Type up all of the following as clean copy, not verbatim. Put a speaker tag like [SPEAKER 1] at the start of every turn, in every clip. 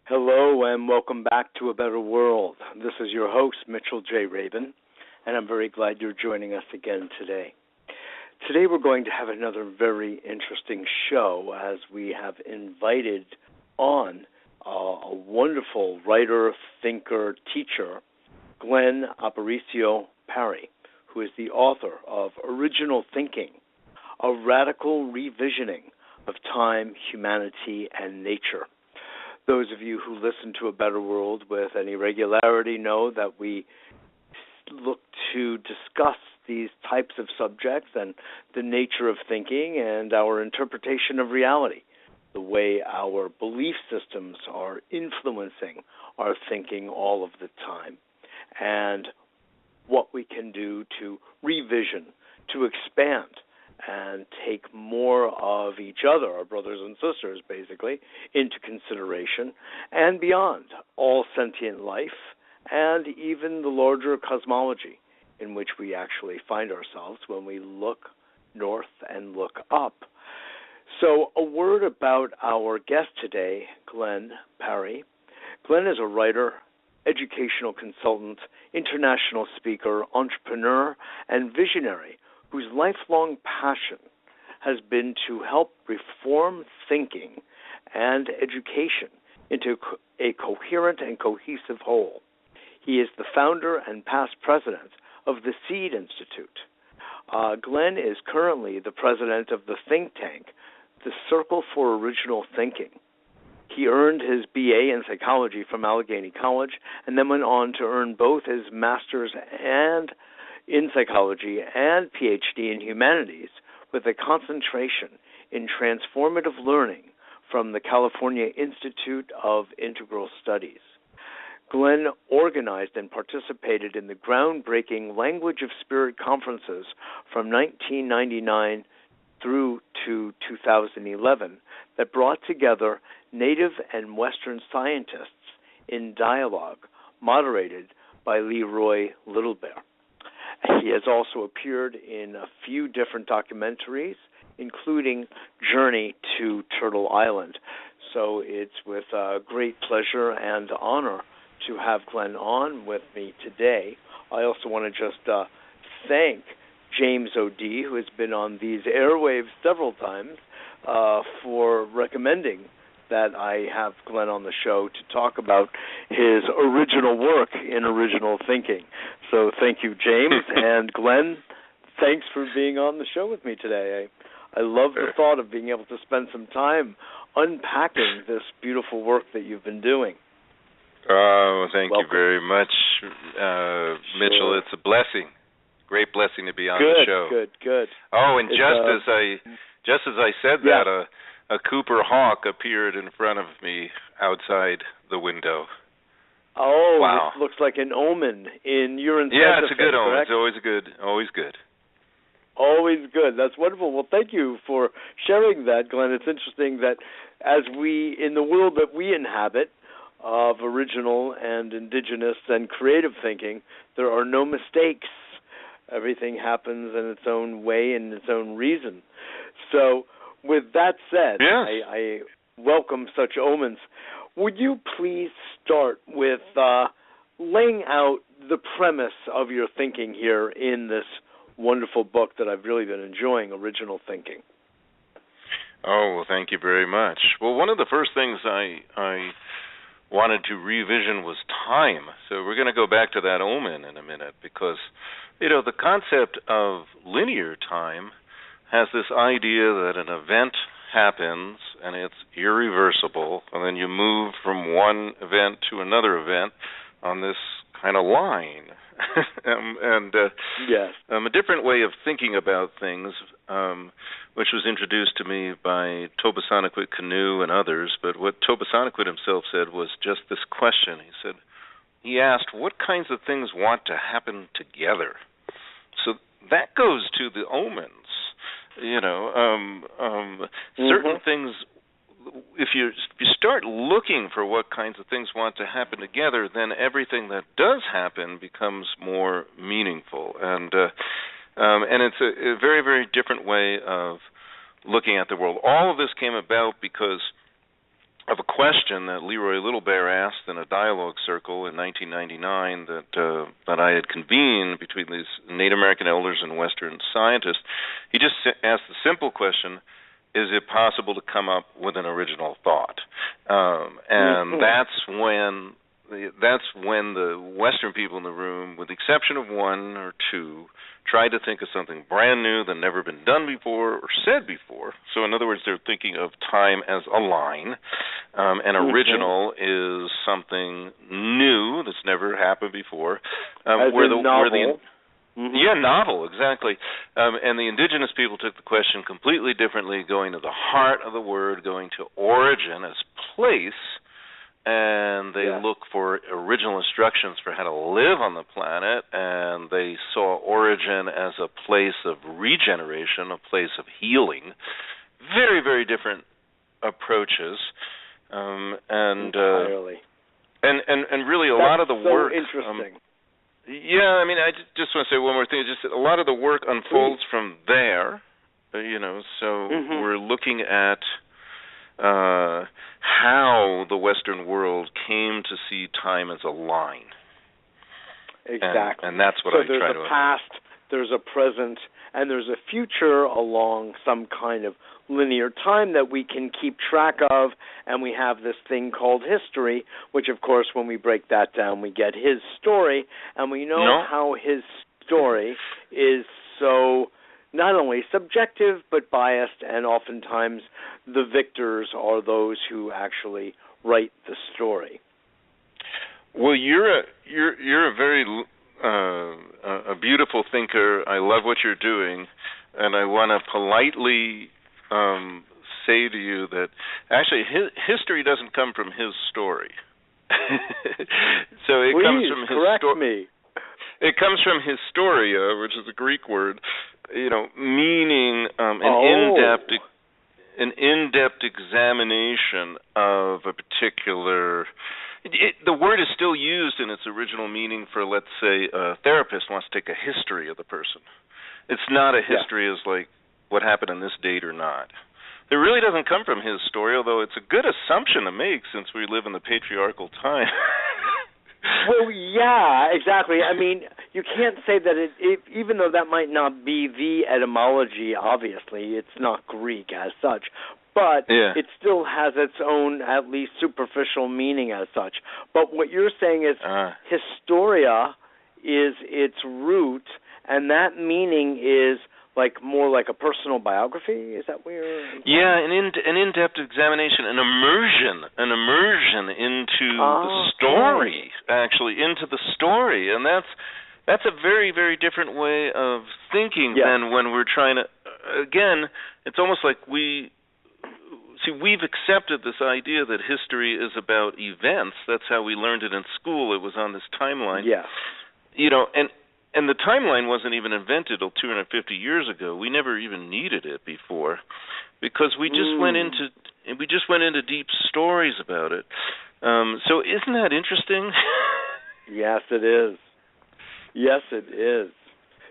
[SPEAKER 1] Hello and welcome back to A Better World. This is your host, Mitchell J. Rabin, and I'm very glad you're joining us again today. Today we're going to have another very interesting show as we have invited on a wonderful writer, thinker, teacher, Glenn Aparicio Parry, who is the author of Original Thinking, a radical revisioning of time, humanity, and nature. Those of you who listen to A Better World with any regularity know that we look to discuss these types of subjects and the nature of thinking and our interpretation of reality, the way our belief systems are influencing our thinking all of the time, and what we can do to revision, to expand, and take more of each other, our brothers and sisters, basically, into consideration and beyond all sentient life and even the larger cosmology in which we actually find ourselves when we look north and look up. So a word about our guest today, Glenn Parry. Glenn is a writer, educational consultant, international speaker, entrepreneur, and visionary whose lifelong passion has been to help reform thinking and education into a coherent and cohesive whole. He is the founder and past president of the Seed Institute. Glenn is currently the president of the think tank, the Circle for Original Thinking. He earned his BA in psychology from Allegheny College and then went on to earn both his master's in psychology and Ph.D. in Humanities with a concentration in Transformative Learning from the California Institute of Integral Studies. Glenn organized and participated in the groundbreaking Language of Spirit conferences from 1999 through to 2011 that brought together Native and Western scientists in dialogue, moderated by Leroy Littlebear. He has also appeared in a few different documentaries, including Journey to Turtle Island. So it's with great pleasure and honor to have Glenn on with me today. I also want to just thank James O.D., who has been on these airwaves several times, for recommending that I have Glenn on the show to talk about his original work in original thinking. So thank you, James. And Glenn, thanks for being on the show with me today. I love the thought of being able to spend some time unpacking this beautiful work that you've been doing.
[SPEAKER 2] Oh, thank
[SPEAKER 1] Welcome.
[SPEAKER 2] you very much, Mitchell.
[SPEAKER 1] Sure.
[SPEAKER 2] It's a blessing, great blessing to be on
[SPEAKER 1] the
[SPEAKER 2] show.
[SPEAKER 1] Good.
[SPEAKER 2] Oh, and just as I said that, a Cooper hawk appeared in front of me outside the window.
[SPEAKER 1] Oh,
[SPEAKER 2] wow.
[SPEAKER 1] This looks like an omen in your Santa
[SPEAKER 2] Yeah, it's a good
[SPEAKER 1] Fe,
[SPEAKER 2] omen.
[SPEAKER 1] correct?
[SPEAKER 2] It's always good. Always good.
[SPEAKER 1] Always good. That's wonderful. Well, thank you for sharing that, Glenn. It's interesting that as we, in the world that we inhabit, of original and indigenous and creative thinking, there are no mistakes. Everything happens in its own way and its own reason. So, with that said,
[SPEAKER 2] yes.
[SPEAKER 1] I welcome such omens. Would you please start with laying out the premise of your thinking here in this wonderful book that I've really been enjoying, Original Thinking?
[SPEAKER 2] Oh, well, thank you very much. Well, one of the first things I wanted to revision was time. So we're going to go back to that omen in a minute because, the concept of linear time has this idea that an event happens and it's irreversible, and then you move from one event to another event on this kind of line.
[SPEAKER 1] Yes.
[SPEAKER 2] A different way of thinking about things, which was introduced to me by Tobasanakut Kanu and others, but what Tobasanakut himself said was just this question. He asked, what kinds of things want to happen together? So that goes to the omens. Certain things, if you start looking for what kinds of things want to happen together, then everything that does happen becomes more meaningful. And it's a very, very different way of looking at the world. All of this came about because of a question that Leroy Littlebear asked in a dialogue circle in 1999 that I had convened between these Native American elders and Western scientists. He just asked the simple question, is it possible to come up with an original thought? And that's when the Western people in the room, with the exception of one or two, tried to think of something brand new that never been done before or said before. So in other words, they're thinking of time as a line, and original is something new that's never happened before.
[SPEAKER 1] Novel.
[SPEAKER 2] Yeah, novel, exactly. And the indigenous people took the question completely differently, going to the heart of the word, going to origin as place, and they look for original instructions for how to live on the planet, and they saw origin as a place of regeneration, a place of healing. Very, very different approaches,
[SPEAKER 1] entirely.
[SPEAKER 2] And really a lot of the work.
[SPEAKER 1] Interesting.
[SPEAKER 2] Yeah, I mean, I just want to say one more thing. Just a lot of the work unfolds from there, so we're looking at how the Western world came to see time as a line.
[SPEAKER 1] Exactly.
[SPEAKER 2] And that's what I try to...
[SPEAKER 1] So there's a past, there's a present, and there's a future along some kind of linear time that we can keep track of, and we have this thing called history, which, of course, when we break that down, we get his story, and we know how his story is so not only subjective but biased, and oftentimes the victors are those who actually write the story.
[SPEAKER 2] Well, you're a very a beautiful thinker. I love what you're doing, and I want to politely say to you that actually history doesn't come from his story. So it comes from his story. It comes from historia, which is a Greek word, meaning an in-depth examination of a particular. The word is still used in its original meaning for, let's say, a therapist wants to take a history of the person. It's not a history as like what happened on this date or not. It really doesn't come from his story, although it's a good assumption to make since we live in the patriarchal time.
[SPEAKER 1] Well, yeah, exactly. I mean, you can't say that even though that might not be the etymology, obviously, it's not Greek as such, but it still has its own, at least superficial meaning as such. But what you're saying is historia is its root, and that meaning is more like a personal biography. Is that where?
[SPEAKER 2] Yeah, an in-depth examination, an immersion into the story, actually into the story, and that's a very, very different way of thinking than when we're trying to. Again, it's almost like we've accepted this idea that history is about events. That's how we learned it in school. It was on this timeline.
[SPEAKER 1] Yeah.
[SPEAKER 2] And the timeline wasn't even invented till 250 years ago. We never even needed it before, because we just went into deep stories about it. So isn't that interesting?
[SPEAKER 1] Yes, it is. Yes, it is.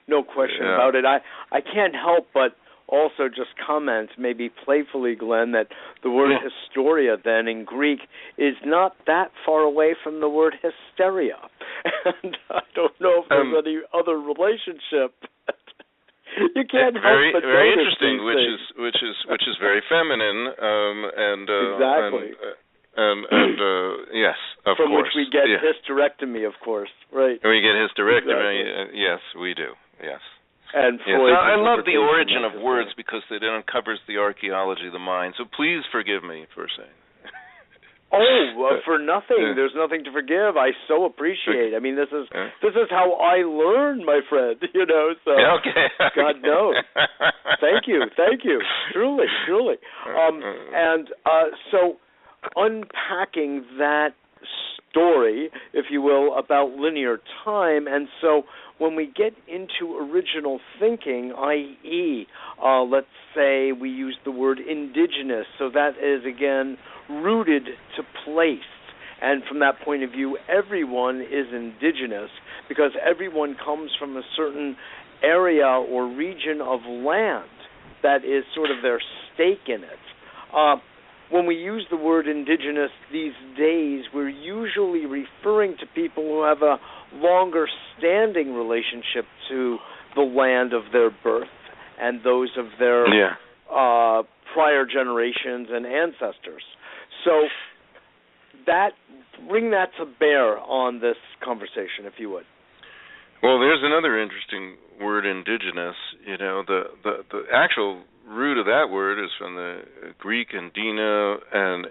[SPEAKER 1] No question about it. I can't help but also just comment, maybe playfully, Glenn, that the word historia then in Greek is not that far away from the word hysteria. And I don't know if there's any other relationship. You can't help but
[SPEAKER 2] very interesting, which is very feminine,
[SPEAKER 1] exactly.
[SPEAKER 2] Yes, of
[SPEAKER 1] from
[SPEAKER 2] course.
[SPEAKER 1] Which we get hysterectomy, of course, right?
[SPEAKER 2] We get hysterectomy.
[SPEAKER 1] Exactly.
[SPEAKER 2] Yes, we do. Yes.
[SPEAKER 1] And
[SPEAKER 2] I love the origin of words because it uncovers the archaeology of the mind. So please forgive me for saying that.
[SPEAKER 1] For nothing. There's nothing to forgive. I so appreciate. I mean, this is how I learn, my friend. So God knows. Thank you. Truly. So unpacking that story, if you will, about linear time, and so when we get into original thinking, i.e., let's say we use the word indigenous, so that is, again, rooted to place. And from that point of view, everyone is indigenous because everyone comes from a certain area or region of land that is sort of their stake in it. when we use the word indigenous these days, we're usually referring to people who have a longer standing relationship to the land of their birth and those of their prior generations and ancestors. So bring that to bear on this conversation, if you would.
[SPEAKER 2] Well, there's another interesting word, indigenous. You know, the actual root of that word is from the Greek indina, and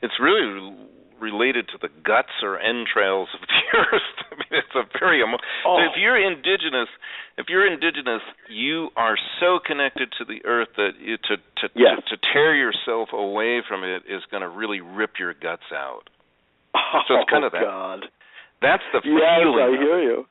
[SPEAKER 2] it's really related to the guts or entrails of the earth. I mean, it's a very so if you're indigenous, you are so connected to the earth that to tear yourself away from it is going to really rip your guts out. So it's kind of that.
[SPEAKER 1] God.
[SPEAKER 2] That's the feeling.
[SPEAKER 1] Yes, I hear you.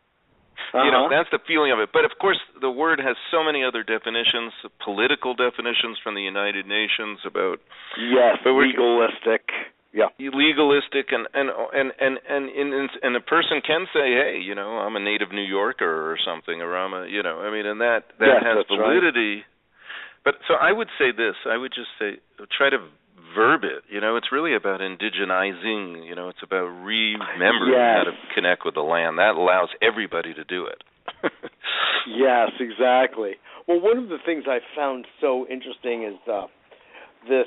[SPEAKER 2] You know, that's the feeling of it. But, of course, the word has so many other definitions, political definitions from the United Nations about...
[SPEAKER 1] Yes, legalistic. Yeah.
[SPEAKER 2] Legalistic, and a person can say, hey, you know, I'm a native New Yorker or something, or I'm a, you know, I mean, and that has validity. Right. But so I would say this. I would just say, try to verb it. You know, it's really about indigenizing. You know, it's about remembering how to connect with the land. That allows everybody to do it.
[SPEAKER 1] Yes, exactly. Well, one of the things I found so interesting is this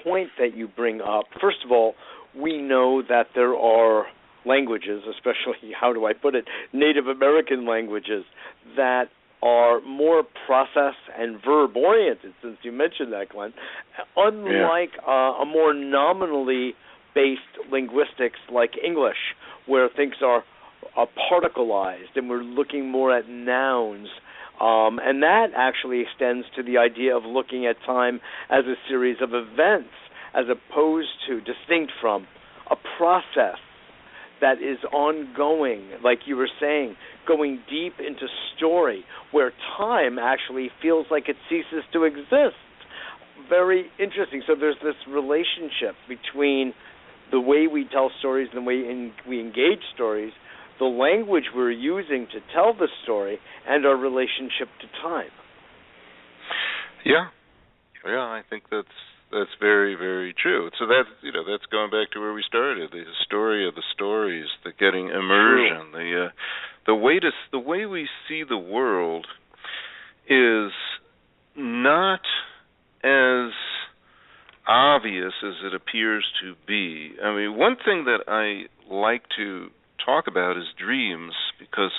[SPEAKER 1] point that you bring up. First of all, we know that there are languages, especially, how do I put it, Native American languages, that are more process and verb-oriented, since you mentioned that, Glenn, unlike a more nominally based linguistics like English, where things are particleized and we're looking more at nouns. And that actually extends to the idea of looking at time as a series of events, as opposed to, distinct from, a process that is ongoing, like you were saying, going deep into story, where time actually feels like it ceases to exist. Very interesting. So there's this relationship between the way we tell stories and the way we engage stories, the language we're using to tell the story, and our relationship to time.
[SPEAKER 2] Yeah, I think that's very, very true. So that's going back to where we started, the story of the stories, the getting immersion, the way we see the world is not as obvious as it appears to be. I mean, one thing that I like to talk about is dreams, because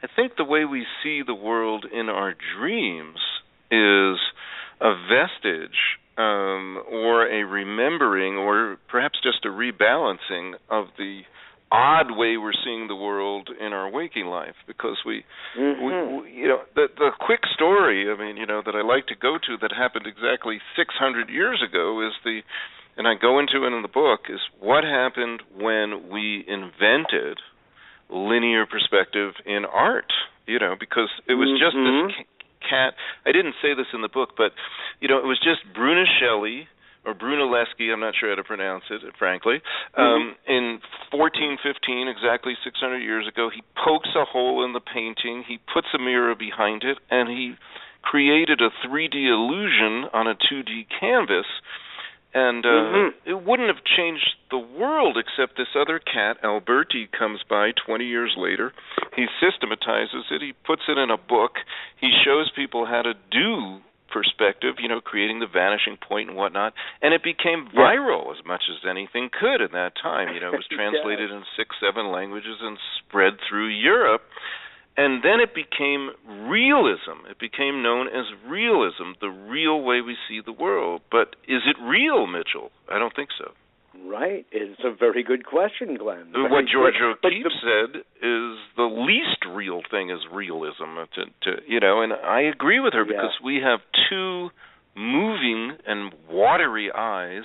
[SPEAKER 2] I think the way we see the world in our dreams is a vestige or a remembering, or perhaps just a rebalancing of the odd way we're seeing the world in our waking life. Because we you know, the quick story, I mean, you know, that I like to go to that happened exactly 600 years ago is and I go into it in the book, is what happened when we invented linear perspective in art, you know, because it was just this cat. I didn't say this in the book, but, you know, it was just Brunelleschi, or Brunelleschi, I'm not sure how to pronounce it, frankly. In 1415, exactly 600 years ago, he pokes a hole in the painting, he puts a mirror behind it, and he created a 3D illusion on a 2D canvas. And it wouldn't have changed the world, except this other cat, Alberti, comes by 20 years later. He systematizes it. He puts it in a book. He shows people how to do perspective, you know, creating the vanishing point and whatnot. And it became viral as much as anything could in that time. You know, it was translated in 6-7 languages and spread through Europe. And then it became realism. It became known as realism, the real way we see the world. But is it real, Mitchell? I don't think so.
[SPEAKER 1] Right. It's a very good question, Glenn.
[SPEAKER 2] What George O'Keeffe said is the least real thing is realism. You know, and I agree with her because we have two moving and watery eyes.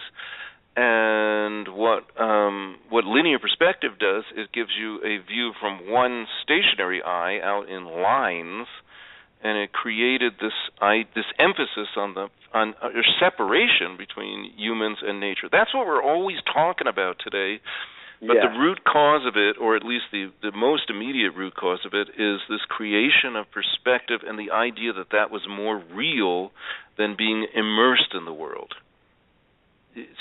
[SPEAKER 2] And what linear perspective does, it gives you a view from one stationary eye out in lines, and it created this emphasis on separation between humans and nature. That's what we're always talking about today. But the root cause of it, or at least the most immediate root cause of it, is this creation of perspective and the idea that was more real than being immersed in the world.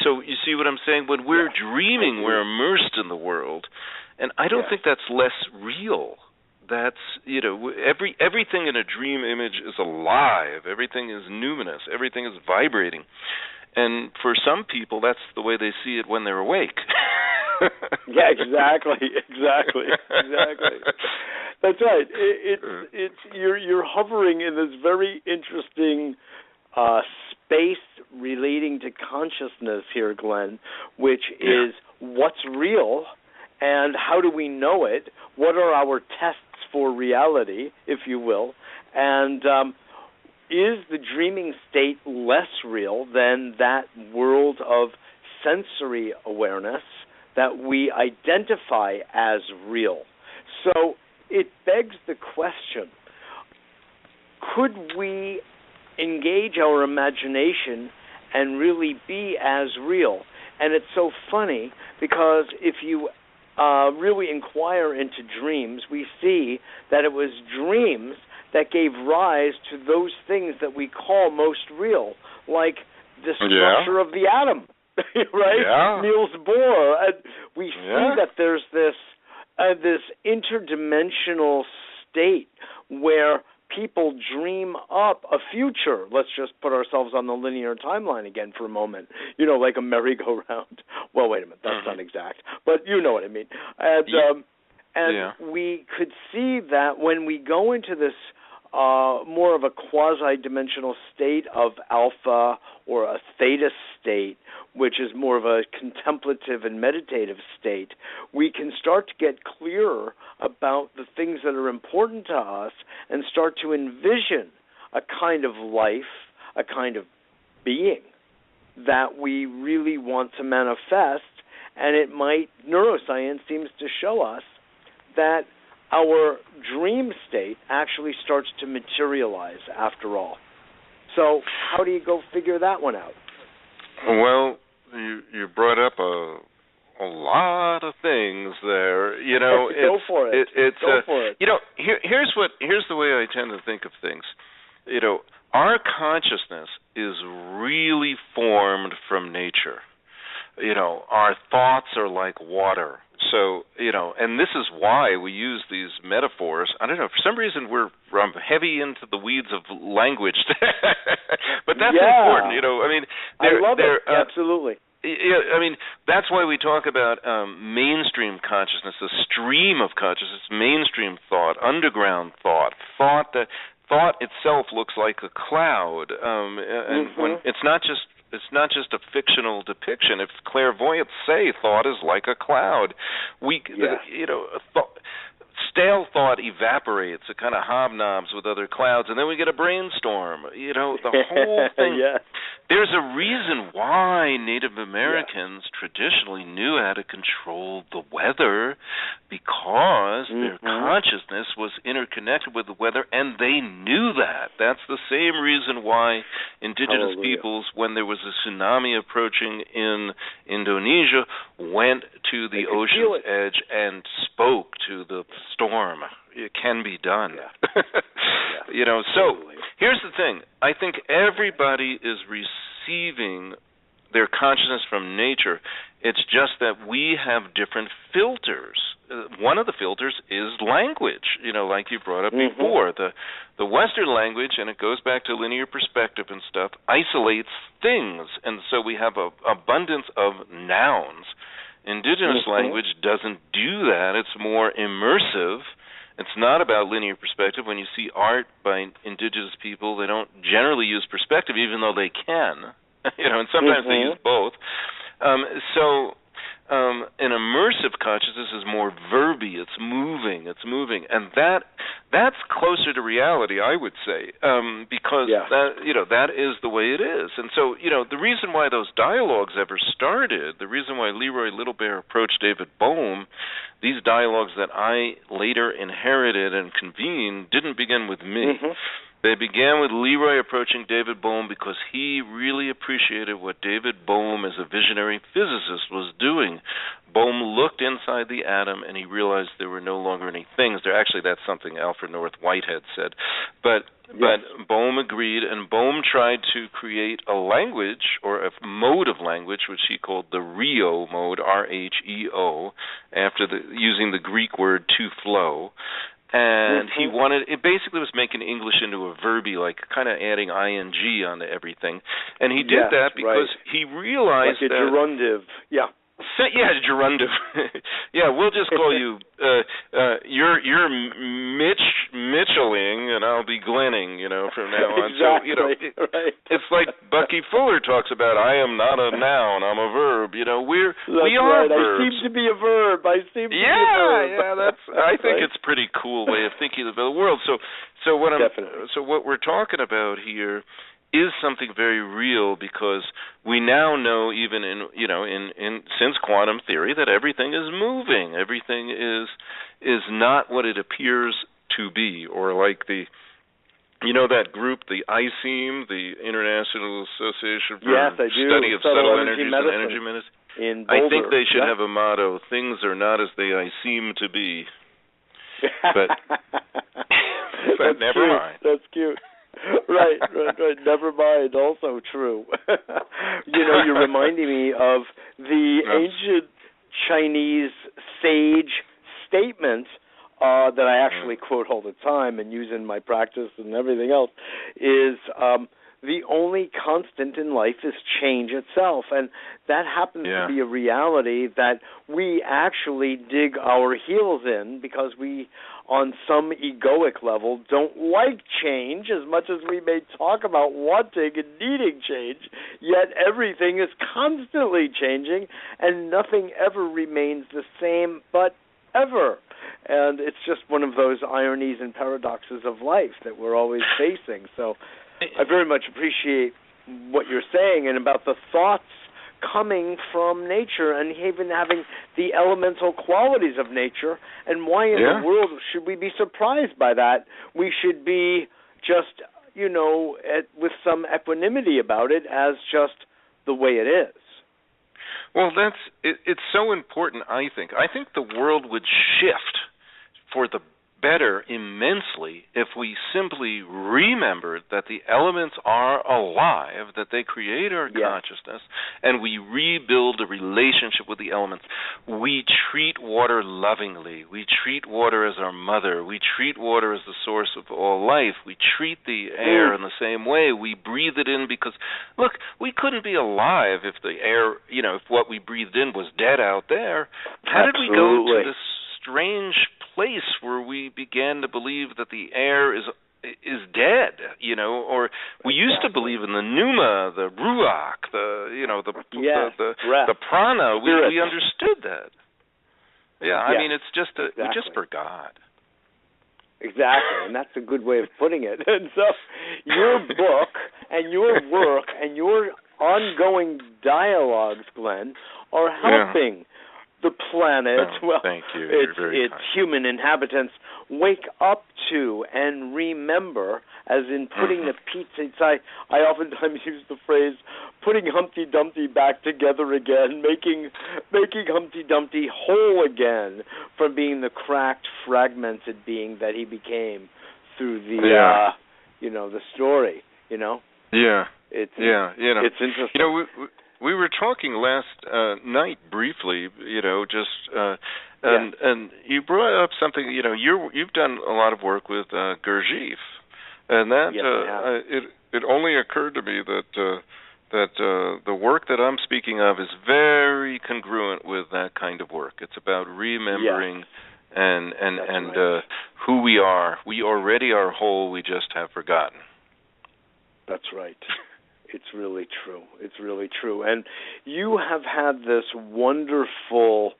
[SPEAKER 2] So you see what I'm saying? When we're dreaming, we're immersed in the world, and I don't think that's less real. That's, everything in a dream image is alive. Everything is numinous. Everything is vibrating. And for some people, that's the way they see it when they're awake.
[SPEAKER 1] Yeah, exactly. That's right. It's you're hovering in this very interesting space relating to consciousness here, Glenn, which is what's real and how do we know it? What are our tests for reality, if you will? And is the dreaming state less real than that world of sensory awareness that we identify as real? So it begs the question, could we engage our imagination and really be as real? And it's so funny because if you really inquire into dreams, we see that it was dreams that gave rise to those things that we call most real, like the structure of the atom, right?
[SPEAKER 2] Yeah.
[SPEAKER 1] Niels Bohr. And we see that there's this interdimensional state where people dream up a future. Let's just put ourselves on the linear timeline again for a moment, like a merry-go-round. Well, wait a minute, that's not exact, but you know what I mean. And we could see that when we go into this more of a quasi-dimensional state of alpha or a theta state, which is more of a contemplative and meditative state, we can start to get clearer about the things that are important to us and start to envision a kind of life, a kind of being that we really want to manifest. And neuroscience seems to show us that our dream state actually starts to materialize after all. So how do you go figure that one out?
[SPEAKER 2] Well, you brought up a lot of things there.
[SPEAKER 1] Go for it. Go for it.
[SPEAKER 2] Here's the way I tend to think of things. Our consciousness is really formed from nature. Our thoughts are like water. So, and this is why we use these metaphors. I don't know, for some reason I'm heavy into the weeds of language. But that's important,
[SPEAKER 1] I love it, absolutely.
[SPEAKER 2] Yeah, that's why we talk about mainstream consciousness, the stream of consciousness, mainstream thought, underground thought that thought itself looks like a cloud. And when it's not just a fictional depiction. If clairvoyants say thought is like a cloud, stale thought evaporates. It kind of hobnobs with other clouds, and then we get a brainstorm. The whole thing. There's a reason why Native Americans traditionally knew how to control the weather, because their consciousness was interconnected with the weather, and they knew that. That's the same reason why indigenous peoples, when there was a tsunami approaching in Indonesia, went to the ocean's edge and spoke to the storm. It can be done. So here's the thing. I think everybody is receiving their consciousness from nature. It's just that we have different filters. One of the filters is language, like you brought up before. The Western language, and it goes back to linear perspective and stuff, isolates things. And so we have an abundance of nouns. Indigenous language doesn't do that. It's more immersive. It's not about linear perspective. When you see art by indigenous people, they don't generally use perspective, even though they can. And sometimes they use both. An immersive consciousness is more verby. It's moving, and that's closer to reality, I would say, because that is the way it is. And so, the reason why those dialogues ever started, the reason why Leroy Little Bear approached David Bohm, these dialogues that I later inherited and convened didn't begin with me. They began with Leroy approaching David Bohm because he really appreciated what David Bohm, as a visionary physicist, was doing. Bohm looked inside the atom and he realized there were no longer any things. That's something Alfred North Whitehead said. But But Bohm agreed, and Bohm tried to create a language or a mode of language, which he called the Rheo mode, R-H-E-O, using the Greek word to flow. And he wanted, it basically was making English into a verby, like kind of adding ing onto everything. And he did that because he realized
[SPEAKER 1] like a gerundive,
[SPEAKER 2] gerundive. We'll just call you you're Mitchelling, and I'll be Glenning, from now on.
[SPEAKER 1] Exactly.
[SPEAKER 2] So it's like Bucky Fuller talks about. I am not a noun, I'm a verb. We are
[SPEAKER 1] right.
[SPEAKER 2] verbs.
[SPEAKER 1] I seem to be a verb. I
[SPEAKER 2] think it's pretty cool way of thinking about the world. So what we're talking about here is something very real, because we now know, even in since quantum theory, that everything is moving. Everything is not what it appears to be, or like that group, the ICEM, the International Association for Study of Subtle Energies and Energy Medicine.
[SPEAKER 1] In Boulder.
[SPEAKER 2] I think they should have a motto: "Things are not as they seem to be." But never mind.
[SPEAKER 1] That's cute. Right. Never mind. Also true. You're reminding me of the ancient Chinese sage statement that I actually quote all the time and use in my practice and everything else, is the only constant in life is change itself. And that happens to be a reality that we actually dig our heels in, because we, on some egoic level, don't like change as much as we may talk about wanting and needing change, yet everything is constantly changing and nothing ever remains the same but ever. And it's just one of those ironies and paradoxes of life that we're always facing. So I very much appreciate what you're saying, and about the thoughts coming from nature and even having the elemental qualities of nature, and why in the world should we be surprised by that? We should be just, with some equanimity about it as just the way it is.
[SPEAKER 2] Well, it's so important, I think. I think the world would shift for the better immensely if we simply remembered that the elements are alive, that they create our consciousness, and we rebuild a relationship with the elements. We treat water lovingly. We treat water as our mother. We treat water as the source of all life. We treat the air in the same way. We breathe it in because, look, we couldn't be alive if the air, if what we breathed in was dead out there. How did we go to this strange place where we began to believe that the air is dead, or we used to believe in the pneuma, the ruach, the prana. We understood that. I mean, it's just we just forgot.
[SPEAKER 1] Exactly, and that's a good way of putting it. And so your book and your work and your ongoing dialogues, Glenn, are helping the planet,
[SPEAKER 2] thank you.
[SPEAKER 1] Its human inhabitants wake up to and remember, as in putting the pieces. I oftentimes use the phrase putting Humpty Dumpty back together again, making Humpty Dumpty whole again from being the cracked, fragmented being that he became through the the story. It's interesting.
[SPEAKER 2] We were talking last night briefly, and you brought up something. You've done a lot of work with Gurdjieff, and that it only occurred to me that the work that I'm speaking of is very congruent with that kind of work. It's about remembering and who we are. We already are whole. We just have forgotten.
[SPEAKER 1] That's right. It's really true. It's really true. And you have had this wonderful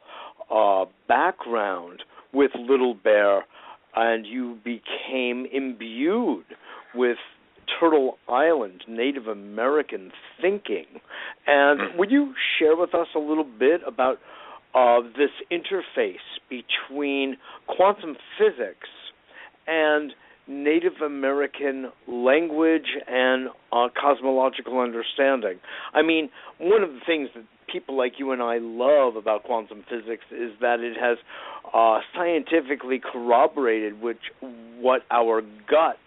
[SPEAKER 1] background with Little Bear, and you became imbued with Turtle Island Native American thinking. And would you share with us a little bit about this interface between quantum physics and Native American language and cosmological understanding? I mean, one of the things that people like you and I love about quantum physics is that it has scientifically corroborated what our guts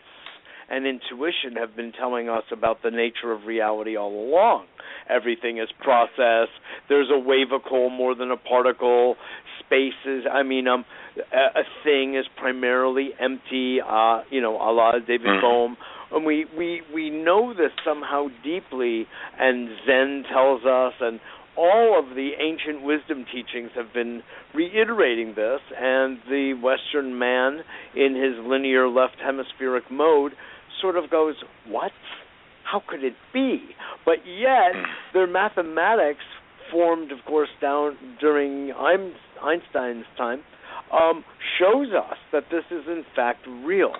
[SPEAKER 1] and intuition have been telling us about the nature of reality all along. Everything is process. There's a wavicle more than a particle. Spaces, a thing is primarily empty, a la David Bohm. And we know this somehow deeply, and Zen tells us, and all of the ancient wisdom teachings have been reiterating this, and the Western man in his linear left hemispheric mode sort of goes, what? How could it be? But yet, their mathematics, formed, of course, down during Einstein's time, shows us that this is, in fact, real.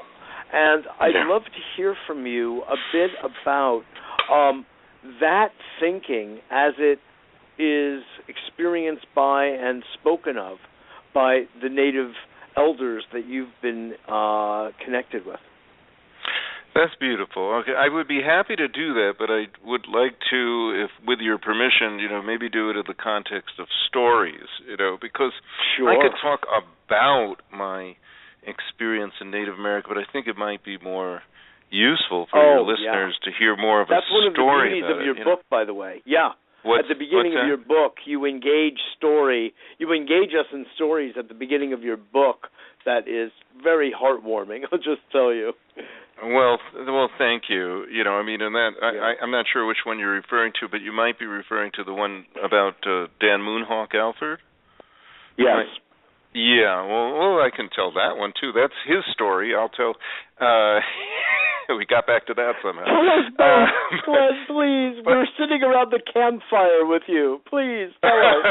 [SPEAKER 1] And I'd love to hear from you a bit about that thinking as it is experienced by and spoken of by the native elders that you've been connected with.
[SPEAKER 2] That's beautiful. Okay, I would be happy to do that, but I would like to, if with your permission, maybe do it in the context of stories, because I could talk about my experience in Native America, but I think it might be more useful for your listeners to hear more of a story.
[SPEAKER 1] That's one of the beauties of your book, by the way. Yeah. At the beginning of your book, you engage us in stories at the beginning of your book that is very heartwarming, I'll just tell you.
[SPEAKER 2] Well, thank you. And that I'm not sure which one you're referring to, but you might be referring to the one about Dan Moonhawk Alford.
[SPEAKER 1] Yes.
[SPEAKER 2] Yeah. Well, I can tell that one too. That's his story. I'll tell. We got back to that somehow.
[SPEAKER 1] Glenn, please. We're sitting around the campfire with you. Please tell us.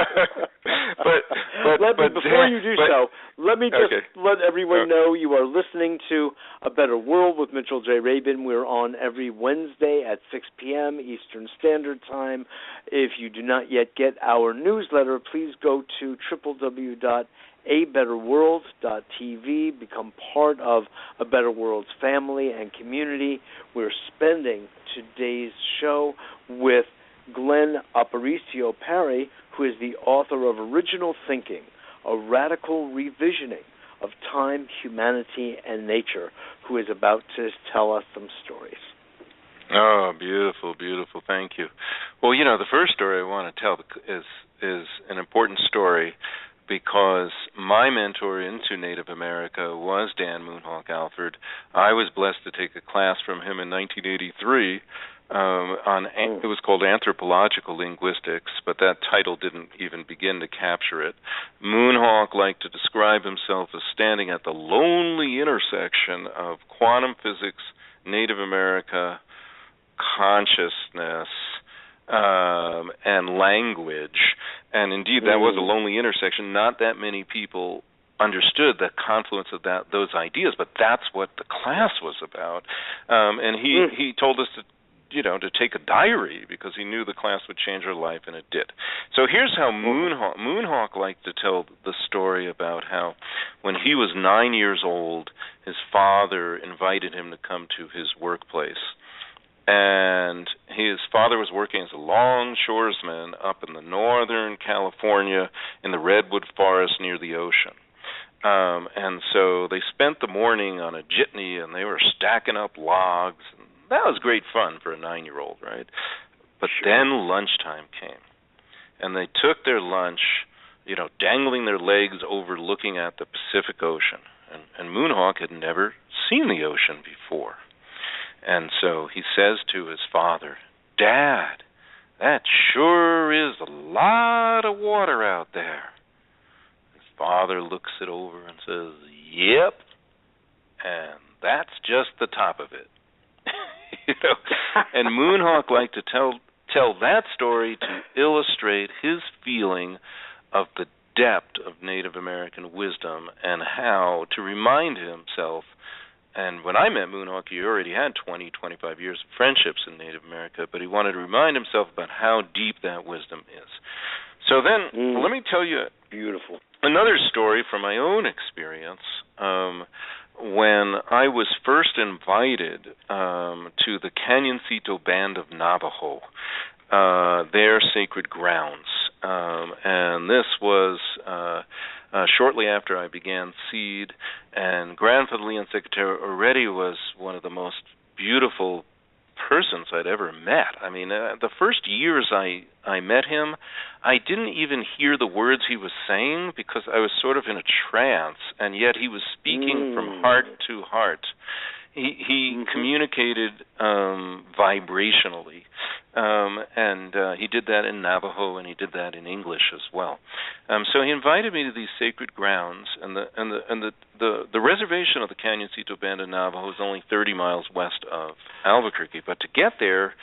[SPEAKER 1] Before you do so, let me just let everyone know you are listening to A Better World with Mitchell J. Rabin. We're on every Wednesday at 6 p.m. Eastern Standard Time. If you do not yet get our newsletter, please go to www.abetterworld.tv. Become part of A Better World's family and community. We're spending today's show with Glenn Aparicio Parry, who is the author of Original Thinking, a radical revisioning of time, humanity, and nature, who is about to tell us some stories.
[SPEAKER 2] Oh, beautiful, beautiful. Thank you. Well, the first story I want to tell is an important story because my mentor into Native America was Dan Moonhawk Alford. I was blessed to take a class from him in 1983 it was called Anthropological Linguistics, but that title didn't even begin to capture it. Moonhawk liked to describe himself as standing at the lonely intersection of quantum physics, Native America, consciousness, and language. And indeed, that was a lonely intersection. Not that many people understood the confluence of those ideas, but that's what the class was about. And he told us to take a diary because he knew the class would change our life, and it did. So here's how Moonhawk liked to tell the story about how when he was 9 years old, his father invited him to come to his workplace. And his father was working as a longshoresman up in the northern California in the redwood forest near the ocean. And so they spent the morning on a jitney, and they were stacking up logs. And that was great fun for a 9-year-old, right? But then lunchtime came, and they took their lunch, dangling their legs over looking at the Pacific Ocean. And Moonhawk had never seen the ocean before. And so he says to his father, "Dad, that sure is a lot of water out there." His father looks it over and says, "Yep, and that's just the top of it." And Moonhawk liked to tell that story to illustrate his feeling of the depth of Native American wisdom and how to remind himself. And when I met Moonhawk, he already had 20, 25 years of friendships in Native America, but he wanted to remind himself about how deep that wisdom is. So then, let me tell you another story from my own experience. When I was first invited to the Canyoncito Band of Navajo, their sacred grounds, and this was shortly after I began SEED, and Grandfather Leon Secretary already was one of the most beautiful persons I'd ever met. I mean, the first years I met him, I didn't even hear the words he was saying because I was sort of in a trance, and yet he was speaking from heart to heart. He communicated vibrationally, and he did that in Navajo, and he did that in English as well. So he invited me to these sacred grounds, and the reservation of the Cañoncito Band of Navajo is only 30 miles west of Albuquerque. But to get there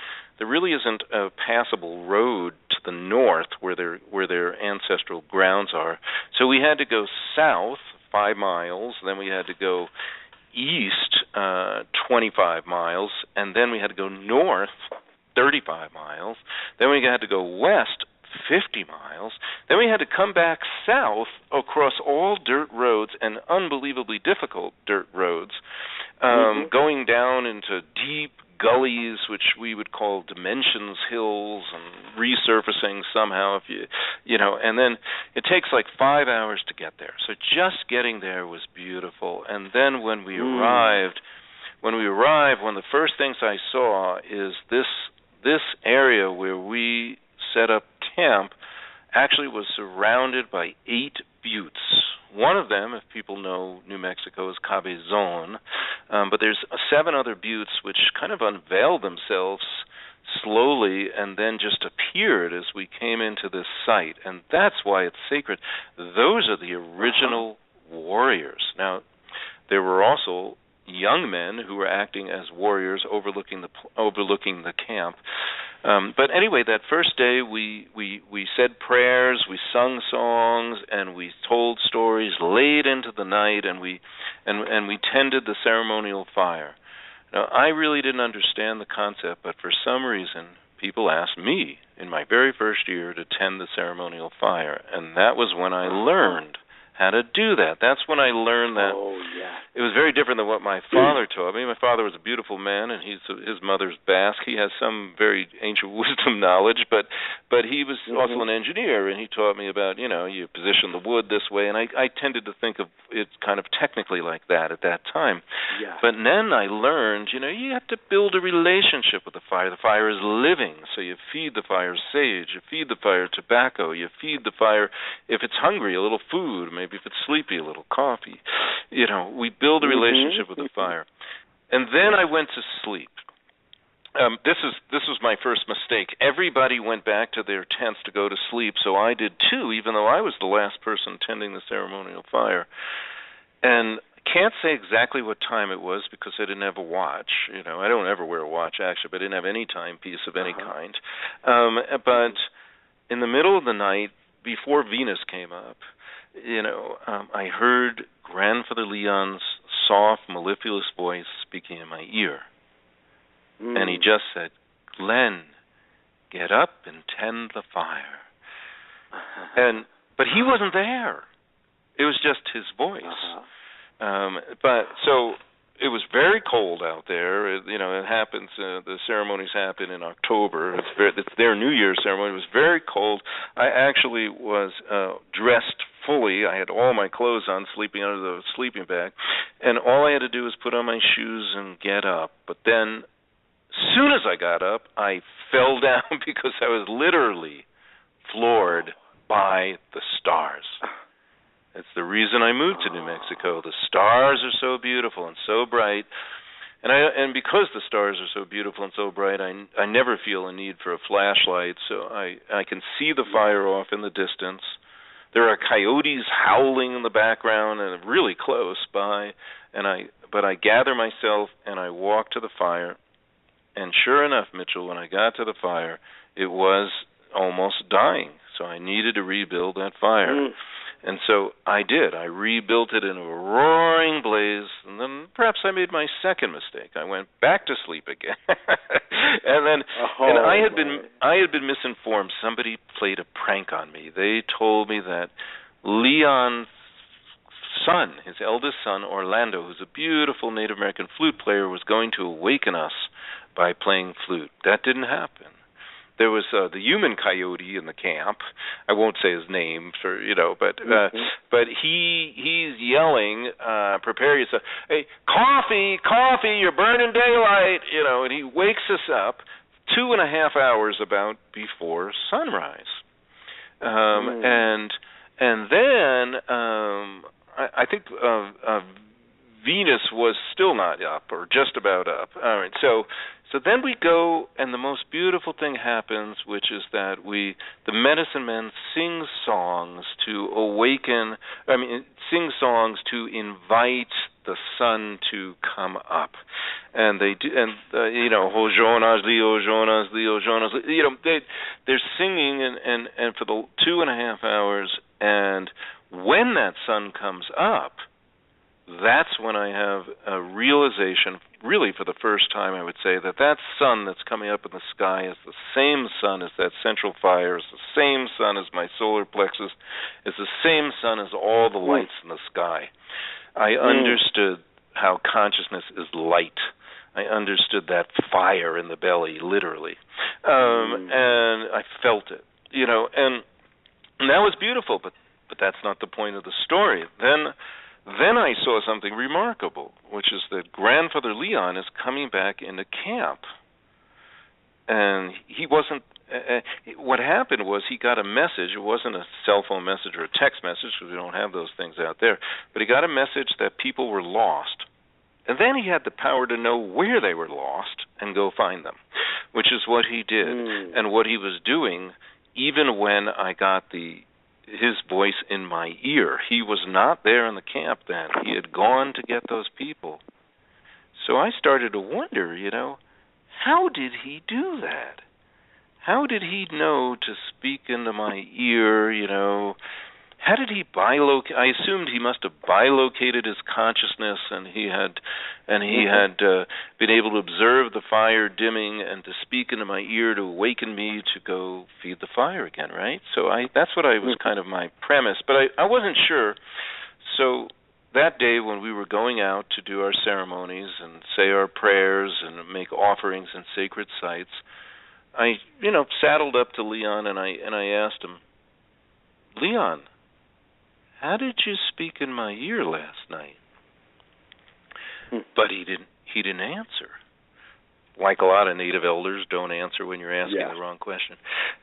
[SPEAKER 2] really isn't a passable road to the north where their ancestral grounds are. So we had to go south 5 miles, then we had to go east 25 miles, and then we had to go north 35 miles, then we had to go west 50 miles, then we had to come back south across all dirt roads and unbelievably difficult dirt roads, going down into deep gullies, which we would call dimensions hills, and resurfacing somehow, if you know, and then it takes like 5 hours to get there. So just getting there was beautiful. And then when we arrived, one of the first things I saw is this area where we set up camp actually was surrounded by 8 buttes. One of them, if people know New Mexico, is Cabezon, but there's 7 other buttes which kind of unveiled themselves slowly and then just appeared as we came into this site, and that's why it's sacred. Those are the original warriors. Now, there were also young men who were acting as warriors overlooking the camp. But anyway, that first day we said prayers, we sung songs, and we told stories late into the night, and we tended the ceremonial fire. Now, I really didn't understand the concept, but for some reason, people asked me in my very first year to tend the ceremonial fire, and that was when I learned how to do that. That's when I learned that. It was very different than what my father taught me. My father was a beautiful man, and his mother's Basque. He has some very ancient wisdom knowledge, but he was also an engineer, and he taught me about, you position the wood this way, and I tended to think of it kind of technically like that at that time.
[SPEAKER 1] Yeah.
[SPEAKER 2] But then I learned, you have to build a relationship with the fire. The fire is living, so you feed the fire sage, you feed the fire tobacco, you feed the fire, if it's hungry, a little food, maybe if it's sleepy, a little coffee. We build a relationship with the fire. And then I went to sleep. This was my first mistake. Everybody went back to their tents to go to sleep, so I did too, even though I was the last person tending the ceremonial fire. And I can't say exactly what time it was because I didn't have a watch. I don't ever wear a watch, actually, but I didn't have any timepiece of any kind. But in the middle of the night, before Venus came up, I heard Grandfather Leon's soft, mellifluous voice speaking in my ear. And he just said, "Glenn, get up and tend the fire." But he wasn't there. It was just his voice. But so it was very cold out there. It happens. The ceremonies happen in October. It's their New Year's ceremony. It was very cold. I actually was dressed fully. I had all my clothes on, sleeping under the sleeping bag, and all I had to do was put on my shoes and get up. But then, as soon as I got up, I fell down because I was literally floored by the stars. It's the reason I moved to New Mexico. The stars are so beautiful and so bright, and because the stars are so beautiful and so bright, I never feel a need for a flashlight, so I can see the fire off in the distance. There are coyotes howling in the background and really close by, but I gather myself and I walk to the fire, and sure enough, Mitchell, when I got to the fire, it was almost dying, so I needed to rebuild that fire. And so I did. I rebuilt it in a roaring blaze, and then perhaps I made my second mistake. I went back to sleep again, and I had been misinformed. Somebody played a prank on me. They told me that Leon's son, his eldest son, Orlando, who's a beautiful Native American flute player, was going to awaken us by playing flute. That didn't happen. there was the human coyote in the camp. I won't say his name but he's yelling, prepare yourself. Hey, coffee, you're burning daylight, and he wakes us up 2.5 hours about before sunrise. And then I think Venus was still not up, or just about up. All right, so then we go, and the most beautiful thing happens, which is that the medicine men sing songs to awaken. Sing songs to invite the sun to come up, and they do, and O Jonas Lee, O Jonas Lee, O Jonas Lee. They're singing, and for the 2.5 hours, and when that sun comes up, that's when I have a realization, really for the first time, I would say, that sun that's coming up in the sky is the same sun as that central fire, is the same sun as my solar plexus, is the same sun as all the lights in the sky. I understood how consciousness is light. I understood that fire in the belly, literally. And I felt it, and that was beautiful, but that's not the point of the story. Then I saw something remarkable, which is that Grandfather Leon is coming back into camp. And he wasn't, what happened was he got a message. It wasn't a cell phone message or a text message, because we don't have those things out there, but he got a message that people were lost. And then he had the power to know where they were lost and go find them, which is what he did. And what he was doing, even when I got his voice in my ear. He was not there in the camp then. He had gone to get those people. So I started to wonder, how did he do that? How did he know to speak into my ear, How did he bilocate? I assumed he must have bilocated his consciousness, and he had been able to observe the fire dimming and to speak into my ear to awaken me to go feed the fire again, right? So that's what I was kind of my premise, but I wasn't sure. So that day when we were going out to do our ceremonies and say our prayers and make offerings in sacred sites, I saddled up to Leon and I asked him, Leon, how did you speak in my ear last night? But he didn't answer. Like a lot of native elders don't answer when you're asking the wrong question.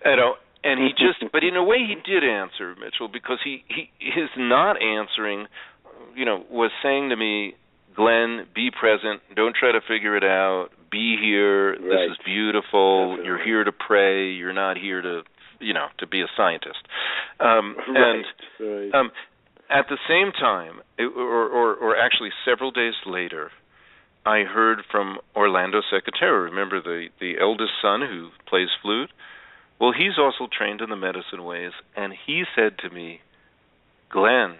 [SPEAKER 2] And he just, but in a way he did answer, Mitchell, because his not answering, was saying to me, Glenn, be present, don't try to figure it out, be here, right. This is beautiful, definitely. You're here to pray, you're not here to be a scientist. At the same time, or actually several days later, I heard from Orlando Secretary. Remember the eldest son who plays flute? Well, he's also trained in the medicine ways, and he said to me, Glenn,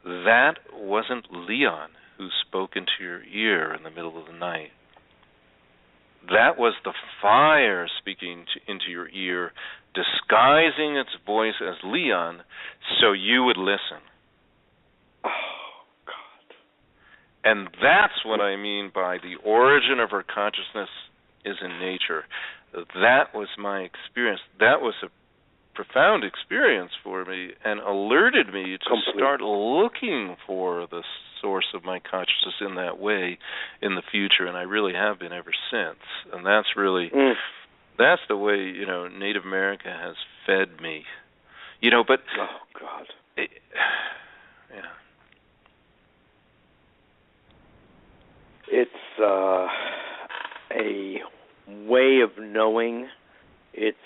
[SPEAKER 2] that wasn't Leon who spoke into your ear in the middle of the night. That was the fire speaking into your ear, disguising its voice as Leon so you would listen.
[SPEAKER 1] Oh, God.
[SPEAKER 2] And that's what I mean by the origin of our consciousness is in nature. That was my experience. That was a profound experience for me and alerted me to start looking for the source of my consciousness in that way in the future, and I really have been ever since. And that's really, that's the way, Native America has fed me. But... Oh, God.
[SPEAKER 1] It's a way of knowing. It's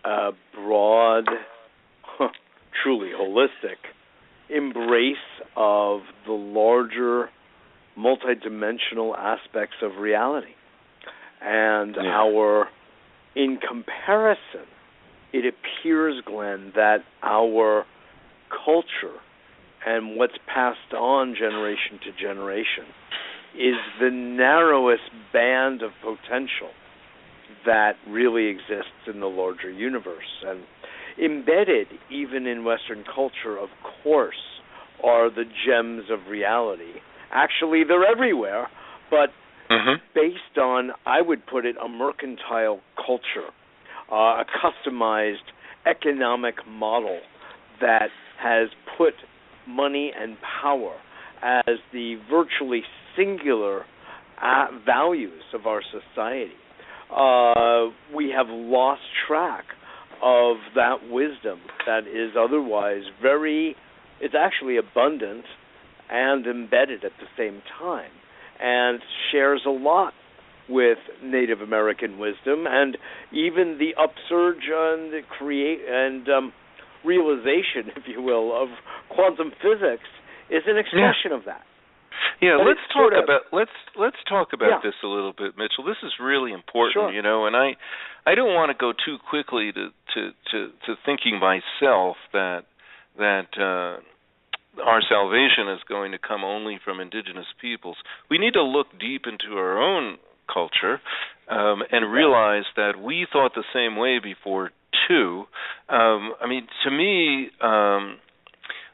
[SPEAKER 1] a broad, truly holistic embrace of the larger multidimensional aspects of reality. And in comparison, it appears, Glenn, that our culture and what's passed on generation to generation is the narrowest band of potential that really exists in the larger universe. And embedded even in Western culture, of course, are the gems of reality. Actually, they're everywhere, but based on, I would put it, a mercantile culture, a customized economic model that has put money and power as the virtually singular values of our society. We have lost track of that wisdom that is otherwise it's actually abundant and embedded at the same time, and shares a lot with Native American wisdom, and even the upsurge and realization, if you will, of quantum physics is an expression of that.
[SPEAKER 2] Yeah, let's talk about this a little bit, Mitchell. This is really important, and I don't want to go too quickly to thinking myself that our salvation is going to come only from indigenous peoples. We need to look deep into our own culture and realize that we thought the same way before too. To me,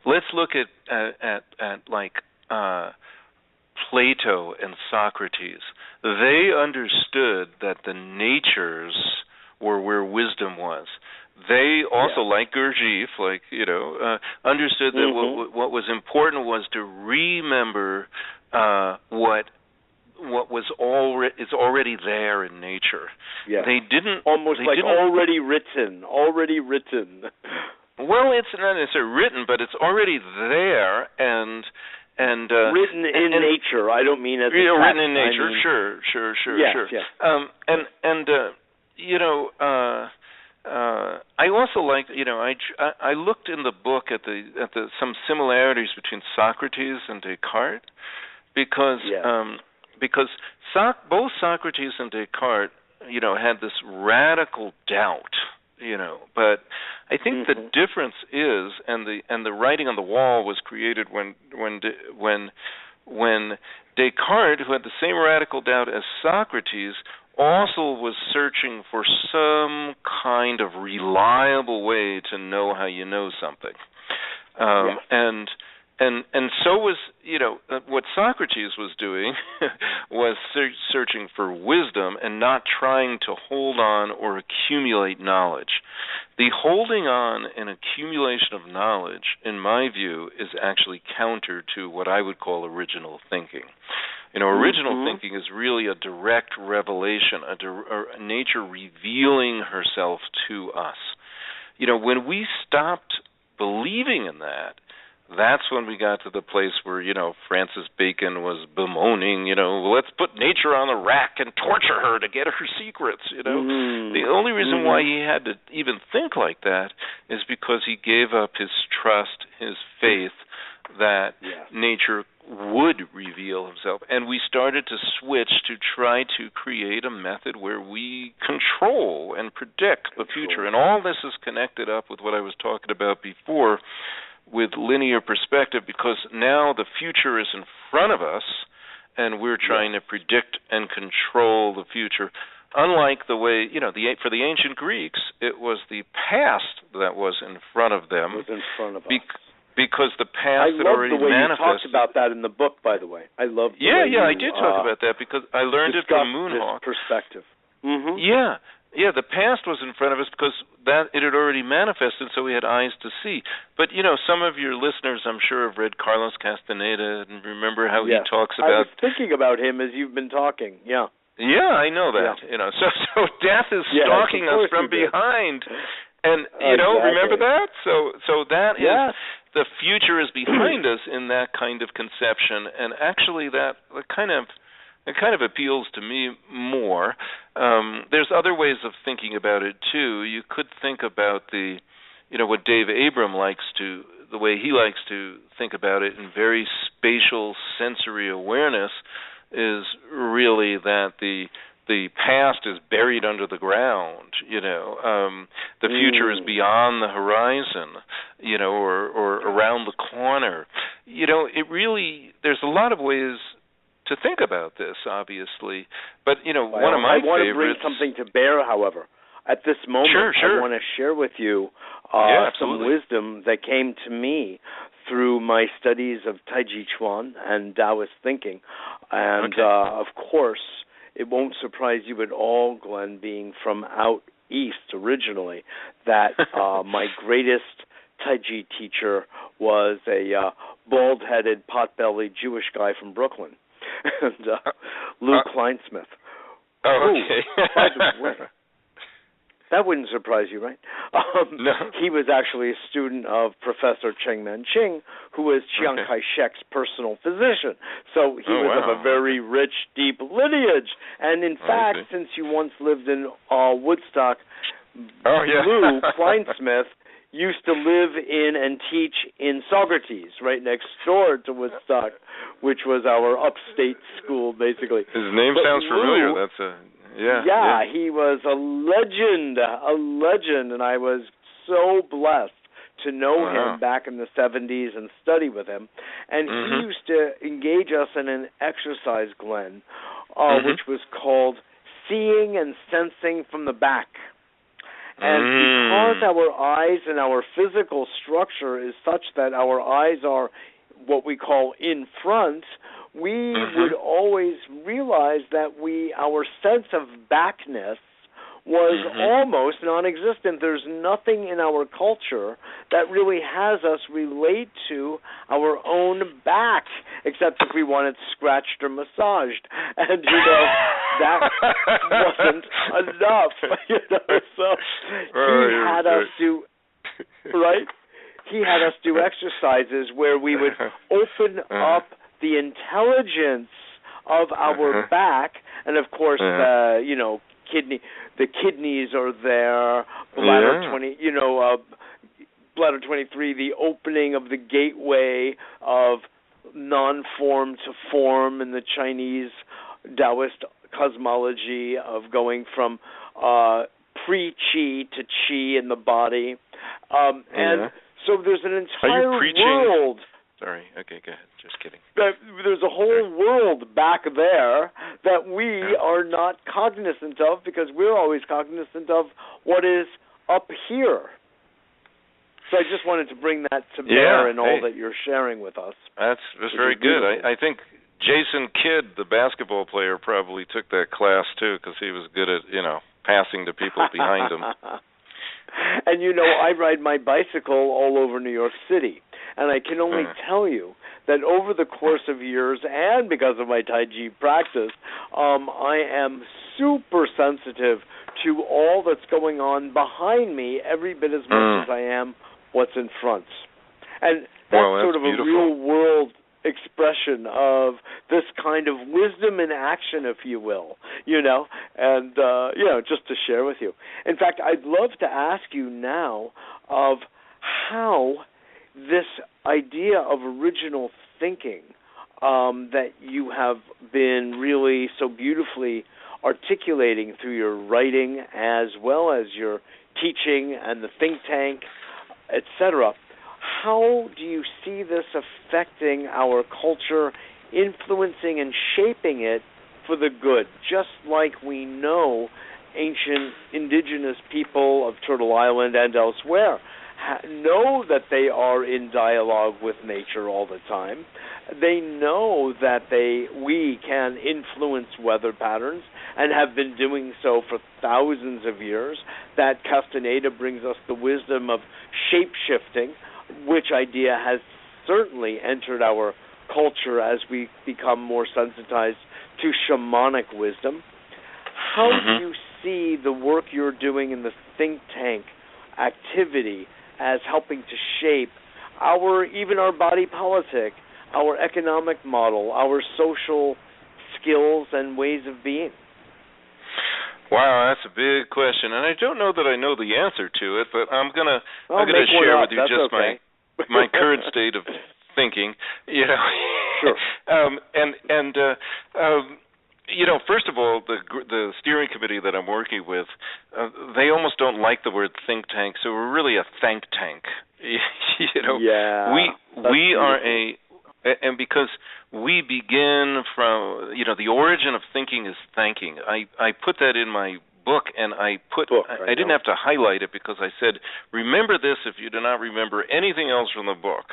[SPEAKER 2] let's look at like Plato and Socrates. They understood that the natures were where wisdom was. They also, like Gurdjieff, understood that what was important was to remember what was already there in nature.
[SPEAKER 1] Yeah.
[SPEAKER 2] They didn't
[SPEAKER 1] already written.
[SPEAKER 2] Well, it's not necessarily written, but it's already there and
[SPEAKER 1] written in nature. I don't mean as
[SPEAKER 2] written in nature. Sure. I also like, I looked in the book at some similarities between Socrates and Descartes because both Socrates and Descartes, had this radical doubt, but I think the difference is, and the writing on the wall was created when Descartes, who had the same radical doubt as Socrates, also was searching for some kind of reliable way to know how you know something. And so was, what Socrates was doing was searching for wisdom and not trying to hold on or accumulate knowledge. The holding on and accumulation of knowledge, in my view, is actually counter to what I would call original thinking. Original thinking is really a direct revelation, a nature revealing herself to us. When we stopped believing in that, that's when we got to the place where, Francis Bacon was bemoaning, let's put nature on the rack and torture her to get her secrets, The only reason why he had to even think like that is because he gave up his trust, his faith that nature would reveal himself. And we started to switch to try to create a method where we control and predict the future. And all this is connected up with what I was talking about before with linear perspective, because now the future is in front of us and we're trying to predict and control the future. Unlike the way, for the ancient Greeks, it was the past that was in front of them.
[SPEAKER 1] Was in front of us.
[SPEAKER 2] Because the past had already manifested. I love the way you talked
[SPEAKER 1] about that in the book, by the way. I love the way
[SPEAKER 2] I did talk about that because I learned it from Moonhawk.
[SPEAKER 1] This perspective.
[SPEAKER 2] Yeah, the past was in front of us because it had already manifested, so we had eyes to see. But, some of your listeners, I'm sure, have read Carlos Castaneda and remember how he talks about...
[SPEAKER 1] I was thinking about him as you've been talking, Yeah,
[SPEAKER 2] I know that. So death is stalking us from behind. And, remember that? So that is... The future is behind us in that kind of conception, and actually that kind of appeals to me more. There's other ways of thinking about it too. You could think about what Dave Abram the way he likes to think about it in very spatial sensory awareness is really that the past is buried under the ground, the future is beyond the horizon, or around the corner. It really, there's a lot of ways to think about this, obviously, but, one of my favorites... I want to bring something
[SPEAKER 1] to bear, however. At this moment,
[SPEAKER 2] sure.
[SPEAKER 1] I want to share with you some wisdom that came to me through my studies of Tai Chi Chuan and Taoist thinking. And, of course, it won't surprise you at all, Glenn, being from out east originally, that my greatest Tai Chi teacher was a bald-headed, pot-bellied Jewish guy from Brooklyn, and Lou Kleinsmith.
[SPEAKER 2] Oh, okay.
[SPEAKER 1] By the way, that wouldn't surprise you, right?
[SPEAKER 2] No.
[SPEAKER 1] He was actually a student of Professor Cheng Man-ching, who was Chiang Kai-shek's personal physician. So he was of a very rich, deep lineage. And in fact, since you once lived in Woodstock, Lou Kleinsmith used to live in and teach in Saugerties, right next door to Woodstock, which was our upstate school, basically.
[SPEAKER 2] His name sounds familiar. That's a...
[SPEAKER 1] Yeah, he was a legend, and I was so blessed to know him back in the 70s and study with him. And he used to engage us in an exercise, Glenn, which was called seeing and sensing from the back. And because our eyes and our physical structure is such that our eyes are what we call in front, we would always realize that our sense of backness was almost non-existent. There's nothing in our culture that really has us relate to our own back, except if we want it scratched or massaged. And, that wasn't enough. So he had us do, right? He had us do exercises where we would open up the intelligence of our back, and of course, the kidneys are there, bladder 23, the opening of the gateway of non-form to form in the Chinese Taoist cosmology of going from pre-chi to chi in the body, and so there's an entire world.
[SPEAKER 2] Sorry. Okay, go ahead. Just kidding.
[SPEAKER 1] There's a whole world back there that we are not cognizant of because we're always cognizant of what is up here. So I just wanted to bring that to bear in all that you're sharing with us.
[SPEAKER 2] That's very good. I think Jason Kidd, the basketball player, probably took that class too because he was good at, passing to people behind him.
[SPEAKER 1] And, I ride my bicycle all over New York City. And I can only tell you that over the course of years and because of my Tai Chi practice, I am super sensitive to all that's going on behind me every bit as much as I am what's in front. And that's sort of
[SPEAKER 2] beautiful.
[SPEAKER 1] A real-world expression of this kind of wisdom in action, if you will, and, just to share with you. In fact, I'd love to ask you now of how this idea of original thinking that you have been really so beautifully articulating through your writing as well as your teaching and the think tank, etc., how do you see this affecting our culture, influencing and shaping it for the good, just like we know ancient indigenous people of Turtle Island and elsewhere know that they are in dialogue with nature all the time. They know that we can influence weather patterns and have been doing so for thousands of years, that Castaneda brings us the wisdom of shape-shifting, which idea has certainly entered our culture as we become more sensitized to shamanic wisdom. How do you see the work you're doing in the think tank activity as helping to shape even our body politic, our economic model, our social skills and ways of being?
[SPEAKER 2] Wow, that's a big question, and I don't know that I know the answer to it, but I'm gonna share with you just my current state of thinking.
[SPEAKER 1] Sure.
[SPEAKER 2] First of all, the steering committee that I'm working with, they almost don't like the word think tank, so we're really a think tank.
[SPEAKER 1] Yeah.
[SPEAKER 2] We are and because we begin from, the origin of thinking is thanking. I put that in my book, and I didn't have to highlight it because I said, remember this if you do not remember anything else from the book.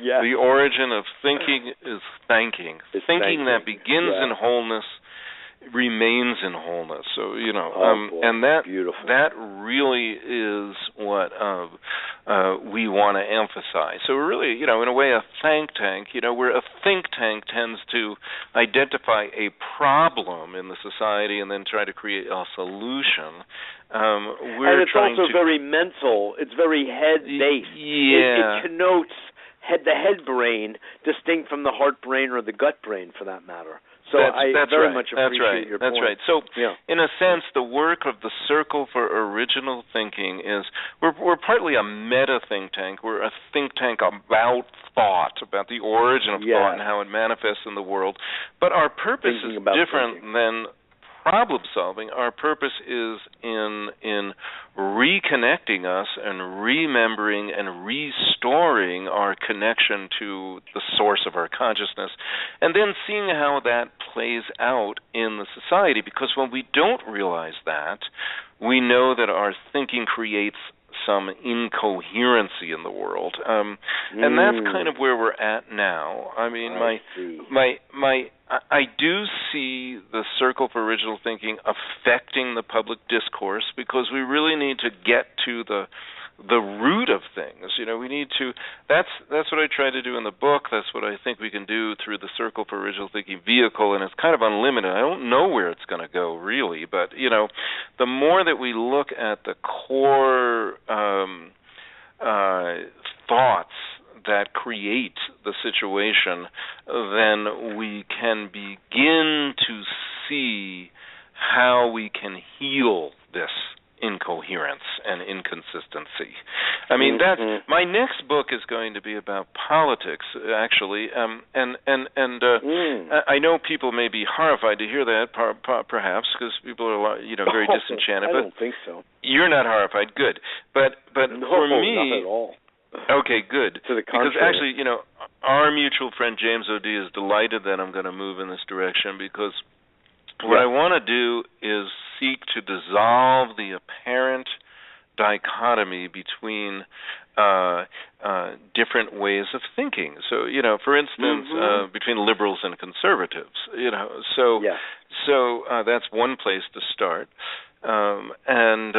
[SPEAKER 1] Yes.
[SPEAKER 2] The origin of thinking is thanking. It's thinking that begins in wholeness remains in wholeness. So, and that really is what we want to emphasize. So we're really, in a way, a think tank. Where a think tank tends to identify a problem in the society and then try to create a solution.
[SPEAKER 1] And it's also very mental. It's very head-based.
[SPEAKER 2] Yeah.
[SPEAKER 1] It connotes the head brain distinct from the heart brain or the gut brain, for that matter. So I very much appreciate your point.
[SPEAKER 2] That's right. So, in a sense, the work of the Circle for Original Thinking is we're partly a meta think tank. We're a think tank about thought, about the origin of thought and how it manifests in the world. But our purpose is different than problem solving. Our purpose is in reconnecting us and remembering and restoring our connection to the source of our consciousness, and then seeing how that plays out in the society. Because when we don't realize that, we know that our thinking creates some incoherency in the world, and that's kind of where we're at now. I mean, I do see the Circle for Original Thinking affecting the public discourse, because we really need to get to the root of things. We need to. That's what I try to do in the book. That's what I think we can do through the Circle for Original Thinking vehicle, and it's kind of unlimited. I don't know where it's going to go, really, but the more that we look at the core thoughts that create the situation, then we can begin to see how we can heal this incoherence and inconsistency. I mean, that's my next book is going to be about politics, actually, and I know people may be horrified to hear that, perhaps, because people are very disenchanted.
[SPEAKER 1] I don't think so.
[SPEAKER 2] You're not horrified, good. But
[SPEAKER 1] no,
[SPEAKER 2] for me,
[SPEAKER 1] not at all.
[SPEAKER 2] Okay, good.
[SPEAKER 1] To the contrary.
[SPEAKER 2] Because actually, our mutual friend James O.D. is delighted that I'm going to move in this direction, because what I want to do is seek to dissolve the apparent dichotomy between different ways of thinking. So, for instance, between liberals and conservatives. So that's one place to start. And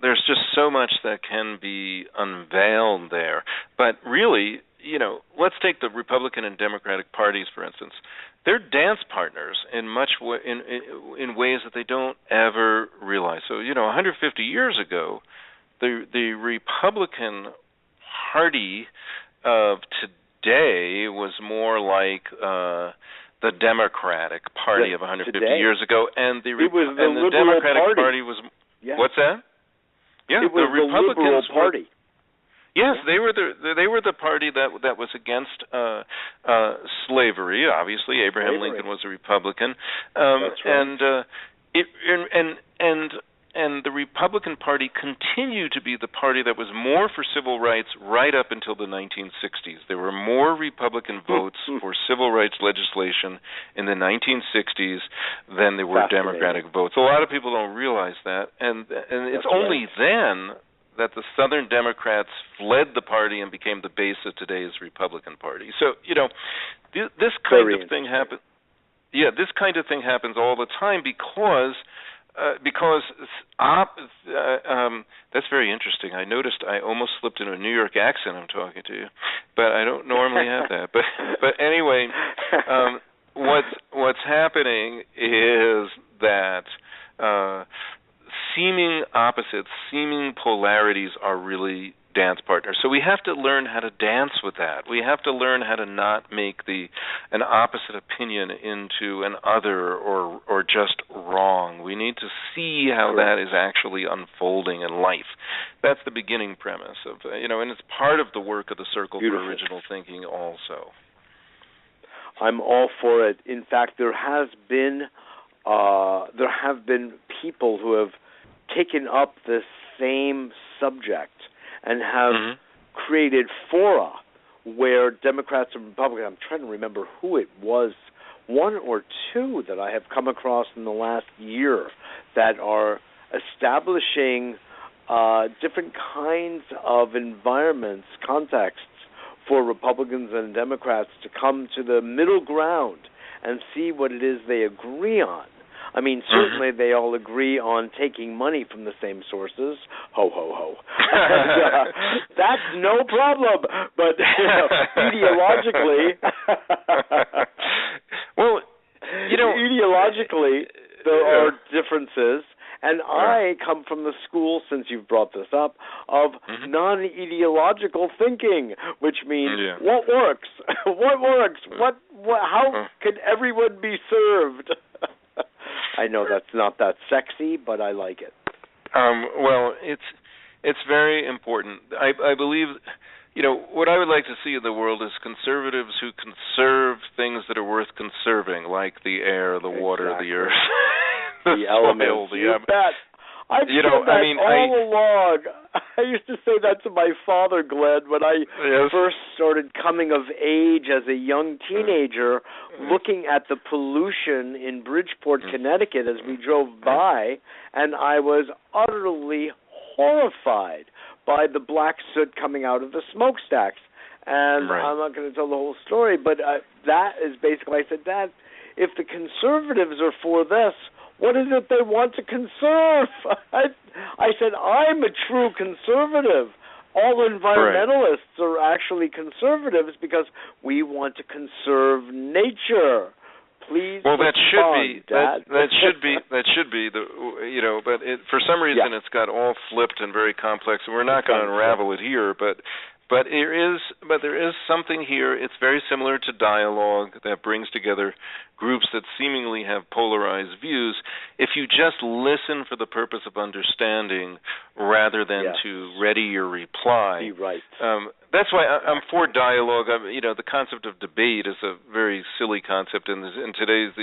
[SPEAKER 2] there's just so much that can be unveiled there. But really, let's take the Republican and Democratic parties, for instance. They're dance partners in ways that they don't ever realize. So, 150 years ago, the Republican Party of today was more like the Democratic Party of 150 years ago, and the Democratic Party was what's that? Yeah,
[SPEAKER 1] it was
[SPEAKER 2] the Republicans
[SPEAKER 1] Liberal Party.
[SPEAKER 2] Yes, they were the party that was against slavery. Obviously, Abraham Lincoln was a Republican,
[SPEAKER 1] That's right.
[SPEAKER 2] and the Republican Party continued to be the party that was more for civil rights right up until the 1960s. There were more Republican votes for civil rights legislation in the 1960s than there were Democratic votes. A lot of people don't realize that, and it's only then that the Southern Democrats fled the party and became the base of today's Republican Party. So, this kind of thing happens. Yeah, this kind of thing happens all the time because that's very interesting. I noticed I almost slipped into a New York accent. I'm talking to you, but I don't normally have that. But anyway, what's happening is that seeming opposites, seeming polarities are really dance partners. So we have to learn how to dance with that. We have to learn how to not make an opposite opinion into an other or just wrong. We need to see how that is actually unfolding in life. That's the beginning premise of and it's part of the work of the Circle for Original Thinking also.
[SPEAKER 1] I'm all for it. In fact, there have been people who have taken up this same subject and have created fora where Democrats and Republicans, I'm trying to remember who it was, one or two that I have come across in the last year, that are establishing different kinds of environments, contexts for Republicans and Democrats to come to the middle ground and see what it is they agree on. I mean, certainly they all agree on taking money from the same sources. Ho, ho, ho. And, that's no problem. But ideologically,
[SPEAKER 2] well,
[SPEAKER 1] ideologically, there are differences. And I come from the school, since you've brought this up, of non-ideological thinking, which means what works? What works? How could everyone be served? I know that's not that sexy, but I like it.
[SPEAKER 2] Well, it's very important. I believe, what I would like to see in the world is conservatives who conserve things that are worth conserving, like the air, the water, the earth.
[SPEAKER 1] The elements. You bet. I've said that all along. I used to say that to my father, Glenn, when I first started coming of age as a young teenager, looking at the pollution in Bridgeport, Connecticut, as we drove by, and I was utterly horrified by the black soot coming out of the smokestacks. And I'm not going to tell the whole story, but that is basically, I said, Dad, if the conservatives are for this, what is it they want to conserve? I said, I'm a true conservative. All environmentalists are actually conservatives because we want to conserve nature. Please,
[SPEAKER 2] that should be
[SPEAKER 1] Dad.
[SPEAKER 2] that should be the but for some reason it's got all flipped and very complex, and we're not going to unravel it here. But there is something here. It's very similar to dialogue that brings together groups that seemingly have polarized views. If you just listen for the purpose of understanding rather than to ready your reply, that's why I'm for dialogue. The concept of debate is a very silly concept, and in today's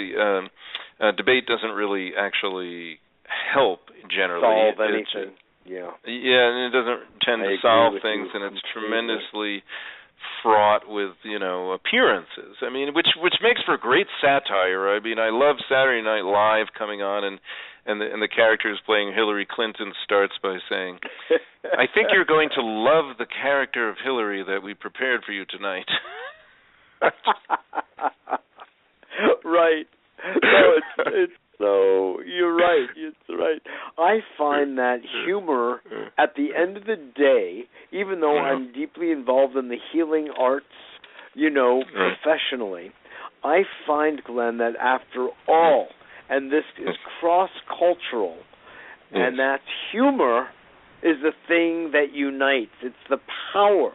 [SPEAKER 2] debate doesn't really actually help generally.
[SPEAKER 1] Solve anything.
[SPEAKER 2] And it doesn't tend to solve things, and it's tremendously fraught with, appearances. I mean, which makes for great satire. I mean, I love Saturday Night Live coming on, and the character who's playing Hillary Clinton starts by saying, "I think you're going to love the character of Hillary that we prepared for you tonight."
[SPEAKER 1] Right. No, it's so you're right. It's right. I find that humor, at the end of the day, even though I'm deeply involved in the healing arts, professionally, I find, Glenn, that after all, and this is cross-cultural, and that humor is the thing that unites. It's the power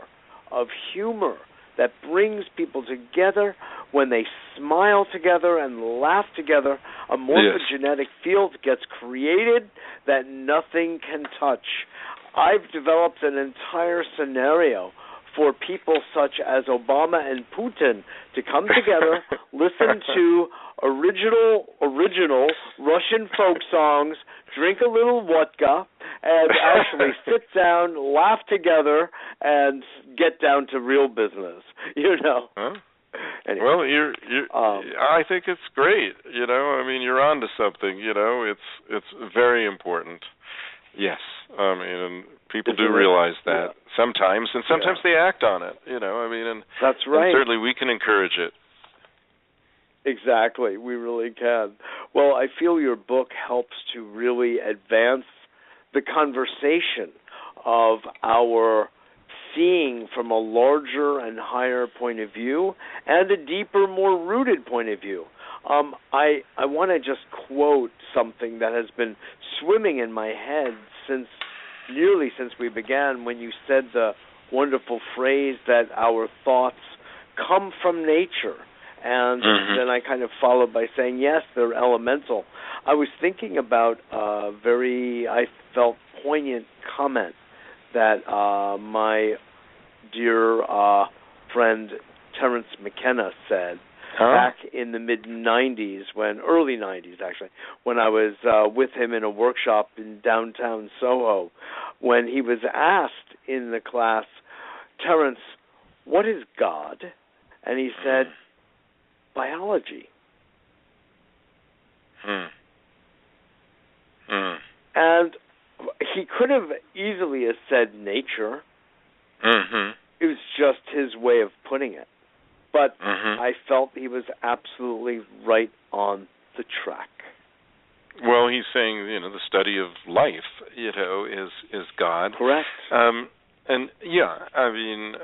[SPEAKER 1] of humor that brings people together. When they smile together and laugh together, a morphogenetic field gets created that nothing can touch. I've developed an entire scenario for people such as Obama and Putin to come together, listen to original Russian folk songs, drink a little vodka, and actually sit down, laugh together, and get down to real business.
[SPEAKER 2] Huh?
[SPEAKER 1] Anyway,
[SPEAKER 2] well, I think it's great. I mean, you're onto something. It's very important. Yes, I mean, and people do realize that sometimes, and sometimes they act on it. And
[SPEAKER 1] that's right.
[SPEAKER 2] And certainly, we can encourage it.
[SPEAKER 1] Exactly, we really can. Well, I feel your book helps to really advance the conversation of our seeing from a larger and higher point of view and a deeper, more rooted point of view. I want to just quote something that has been swimming in my head since we began, when you said the wonderful phrase that our thoughts come from nature. And then I kind of followed by saying, yes, they're elemental. I was thinking about a very, I felt, poignant comment that my dear friend Terence McKenna said back in the mid-'90s, early 90s actually, when I was with him in a workshop in downtown Soho, when he was asked in the class, Terence, what is God? And he said, biology. And he could have easily have said nature. It was just his way of putting it. But I felt he was absolutely right on the track.
[SPEAKER 2] Well, he's saying, the study of life, is God.
[SPEAKER 1] Correct.
[SPEAKER 2] And yeah, I mean,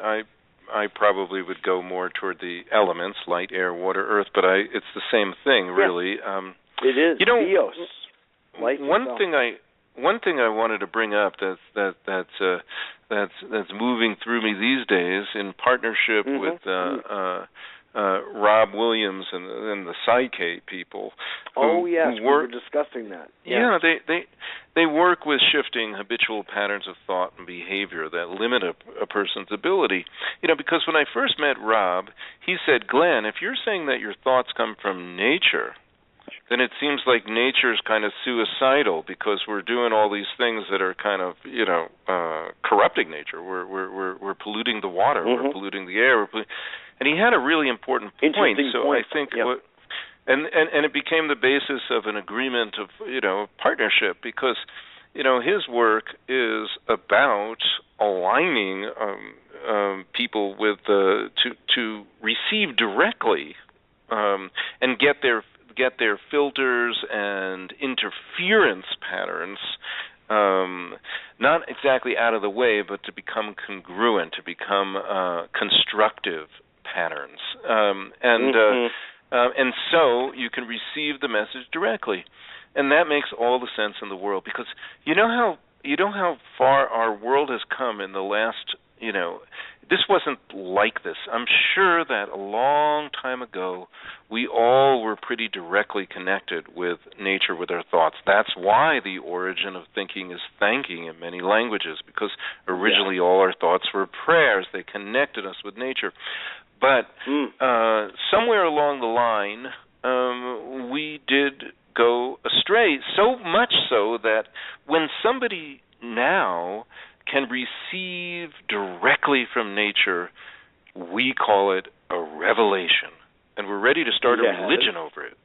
[SPEAKER 2] I probably would go more toward the elements, light, air, water, earth, but it's the same thing, really.
[SPEAKER 1] It is. Theos. Life
[SPEAKER 2] One thing I wanted to bring up that's moving through me these days in partnership with Rob Williams and the Psyche people.
[SPEAKER 1] We were discussing that.
[SPEAKER 2] Yeah, they work with shifting habitual patterns of thought and behavior that limit a person's ability. Because when I first met Rob, he said, Glenn, if you're saying that your thoughts come from nature, then it seems like nature is kind of suicidal because we're doing all these things that are kind of, corrupting nature. We're polluting the water, we're polluting the air, and he had a really important point. So I think and it became the basis of an agreement of, partnership because, his work is about aligning people with to receive directly and get their filters and interference patterns not exactly out of the way, but to become congruent, to become constructive patterns, and so you can receive the message directly, and that makes all the sense in the world because you know how far our world has come in the last. This wasn't like this. I'm sure that a long time ago, we all were pretty directly connected with nature, with our thoughts. That's why the origin of thinking is thanking in many languages, because originally all our thoughts were prayers. They connected us with nature. But somewhere along the line, we did go astray, so much so that when somebody now can receive directly from nature, we call it a revelation, and we're ready to start a religion over it.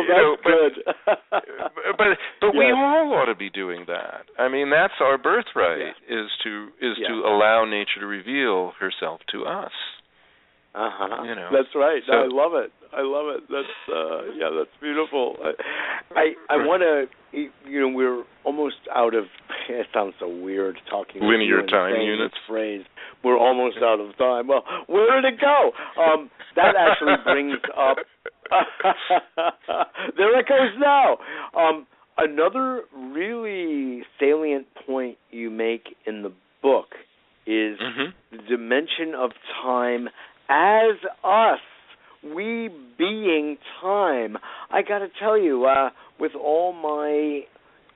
[SPEAKER 1] That's good.
[SPEAKER 2] but we all ought to be doing that. I mean, that's our birthright is to allow nature to reveal herself to us.
[SPEAKER 1] That's right. So, I love it. That's beautiful. I want to. We're almost out of. It sounds so weird talking
[SPEAKER 2] linear time units.
[SPEAKER 1] Phrase. We're almost out of time. Well, where did it go? That actually brings up. There it goes now. Another really salient point you make in the book is the dimension of time as us, we being time. I got to tell you, with all my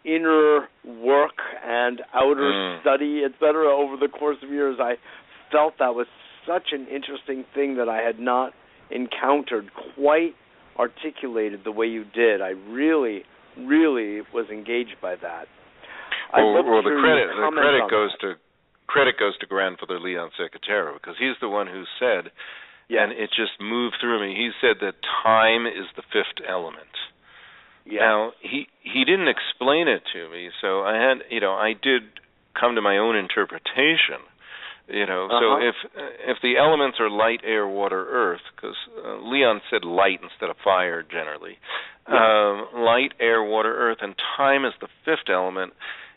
[SPEAKER 1] inner work and outer study, etc., over the course of years, I felt that was such an interesting thing that I had not encountered quite articulated the way you did. I really, really was engaged by that.
[SPEAKER 2] The credit goes to grandfather Leon Secatero, because he's the one who said, and it just moved through me. He said that time is the fifth element. Yes. Now he didn't explain it to me, so I did come to my own interpretation. So if the elements are light, air, water, earth, because Leon said light instead of fire generally, light, air, water, earth, and time is the fifth element.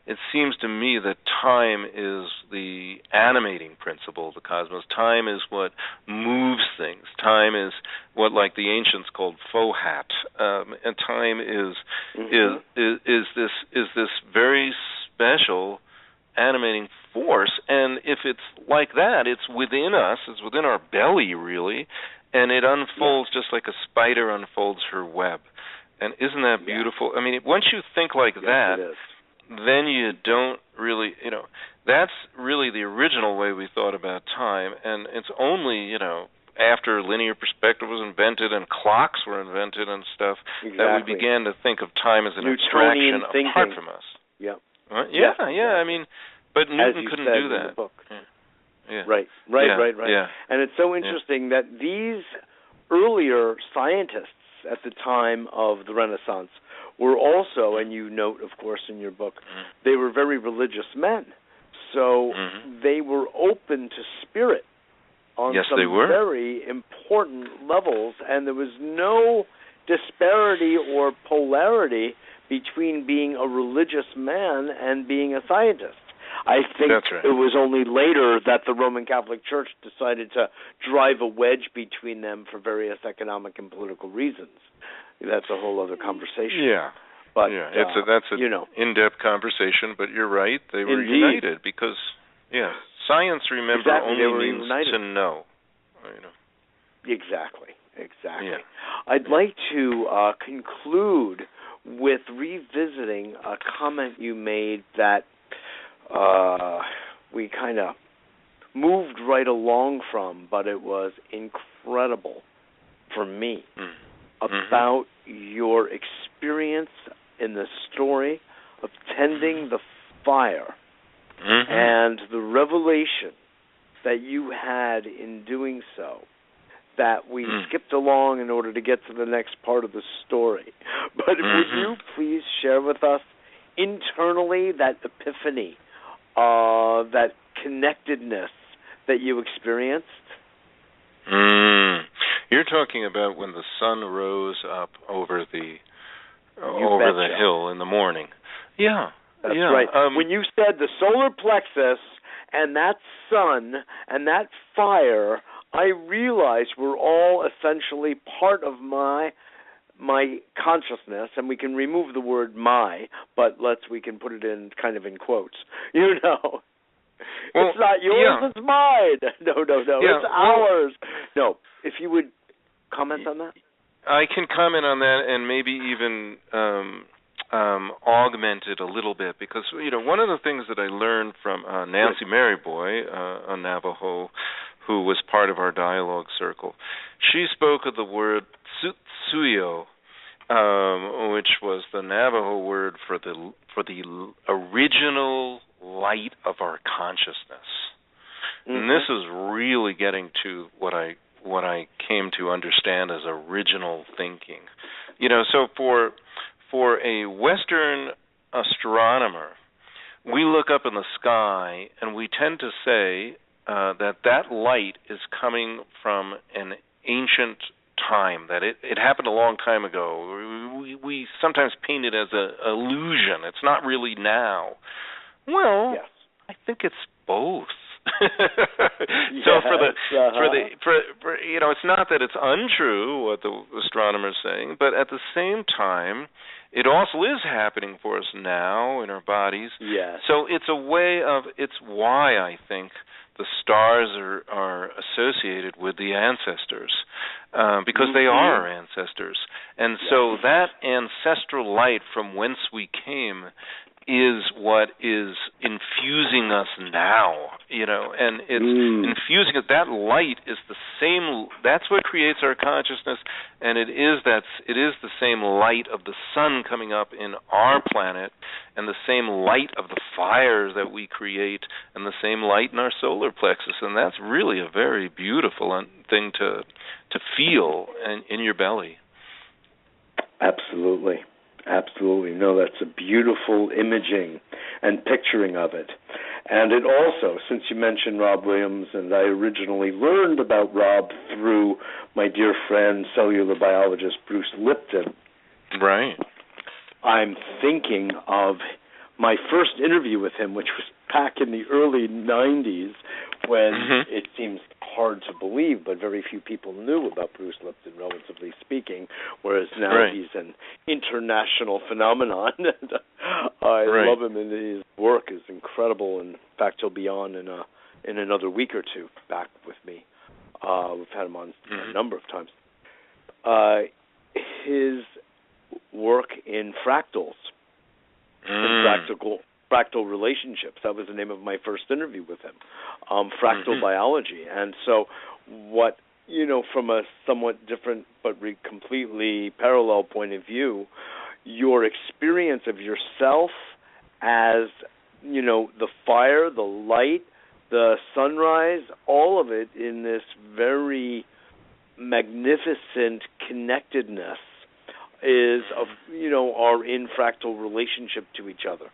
[SPEAKER 2] It seems to me that time is the animating principle of the cosmos. Time is what moves things. Time is what, like the ancients called fohat, and time is this very special animating force. And if it's like that, it's within us. It's within our belly, really, and it unfolds just like a spider unfolds her web. And isn't that beautiful? I mean, once you think like that, then you don't really, that's really the original way we thought about time, and it's only, after linear perspective was invented and clocks were invented and stuff, that we began to think of time as an abstraction apart from us. I mean, but Newton couldn't do that.
[SPEAKER 1] In the book. Right. Yeah. And it's so interesting that these earlier scientists at the time of the Renaissance were also, and you note, of course, in your book, they were very religious men. So they were open to spirit on
[SPEAKER 2] yes,
[SPEAKER 1] some
[SPEAKER 2] they were.
[SPEAKER 1] very important levels, and there was no disparity or polarity between being a religious man and being a scientist. I think
[SPEAKER 2] That's right.
[SPEAKER 1] it was only later that the Roman Catholic Church decided to drive a wedge between them for various economic and political reasons. That's a whole other conversation.
[SPEAKER 2] Yeah.
[SPEAKER 1] But
[SPEAKER 2] that's an in-depth conversation, but you're right. They were
[SPEAKER 1] Indeed.
[SPEAKER 2] united because, science, remember,
[SPEAKER 1] exactly.
[SPEAKER 2] only means to know.
[SPEAKER 1] Exactly.
[SPEAKER 2] Yeah.
[SPEAKER 1] I'd like to conclude with revisiting a comment you made that we kind of moved right along from, but it was incredible for me about your experience in the story of tending the fire and the revelation that you had in doing so, that we skipped along in order to get to the next part of the story. But would you please share with us internally that epiphany, that connectedness that you experienced?
[SPEAKER 2] You're talking about when the sun rose up over the hill in the morning. Yeah.
[SPEAKER 1] That's right. When you said the solar plexus and that sun and that fire, I realized we're all essentially part of my consciousness, and we can remove the word "my," but we can put it in kind of in quotes. Well, it's not yours, it's mine. No, it's ours. No, if you would comment on that.
[SPEAKER 2] I can comment on that and maybe even augment it a little bit, because one of the things that I learned from Nancy Maryboy, a Navajo who was part of our dialogue circle, she spoke of the word Tsutsuyo, which was the Navajo word for the original light of our consciousness. And this is really getting to what I came to understand as original thinking. So for a Western astronomer, we look up in the sky and we tend to say that light is coming from an ancient time, that it happened a long time ago. We sometimes paint it as an illusion. It's not really now. Well, yes. I think it's both. So it's not that it's untrue what the astronomer's saying, but at the same time, it also is happening for us now in our bodies.
[SPEAKER 1] Yes.
[SPEAKER 2] So it's why I think the stars are associated with the ancestors, because they are our ancestors. And so that ancestral light from whence we came is what is infusing us now, and it's infusing it. That light is the same. That's what creates our consciousness, and it is the same light of the sun coming up in our planet, and the same light of the fires that we create, and the same light in our solar plexus. And that's really a very beautiful thing to feel in your belly.
[SPEAKER 1] Absolutely. No, that's a beautiful imaging and picturing of it. And it also, since you mentioned Rob Williams, and I originally learned about Rob through my dear friend, cellular biologist Bruce Lipton.
[SPEAKER 2] Right.
[SPEAKER 1] I'm thinking of my first interview with him, which was back in the early 90s, when it seems hard to believe, but very few people knew about Bruce Lipton, relatively speaking, whereas now he's an international phenomenon. I love him, and his work is incredible. In fact, he'll be on in another week or two back with me. We've had him on a number of times. His work in fractals, and fractal relationships. That was the name of my first interview with him. Fractal biology. And so what, from a somewhat different but completely parallel point of view, your experience of yourself as, the fire, the light, the sunrise, all of it in this very magnificent connectedness is of, our in fractal relationship to each other.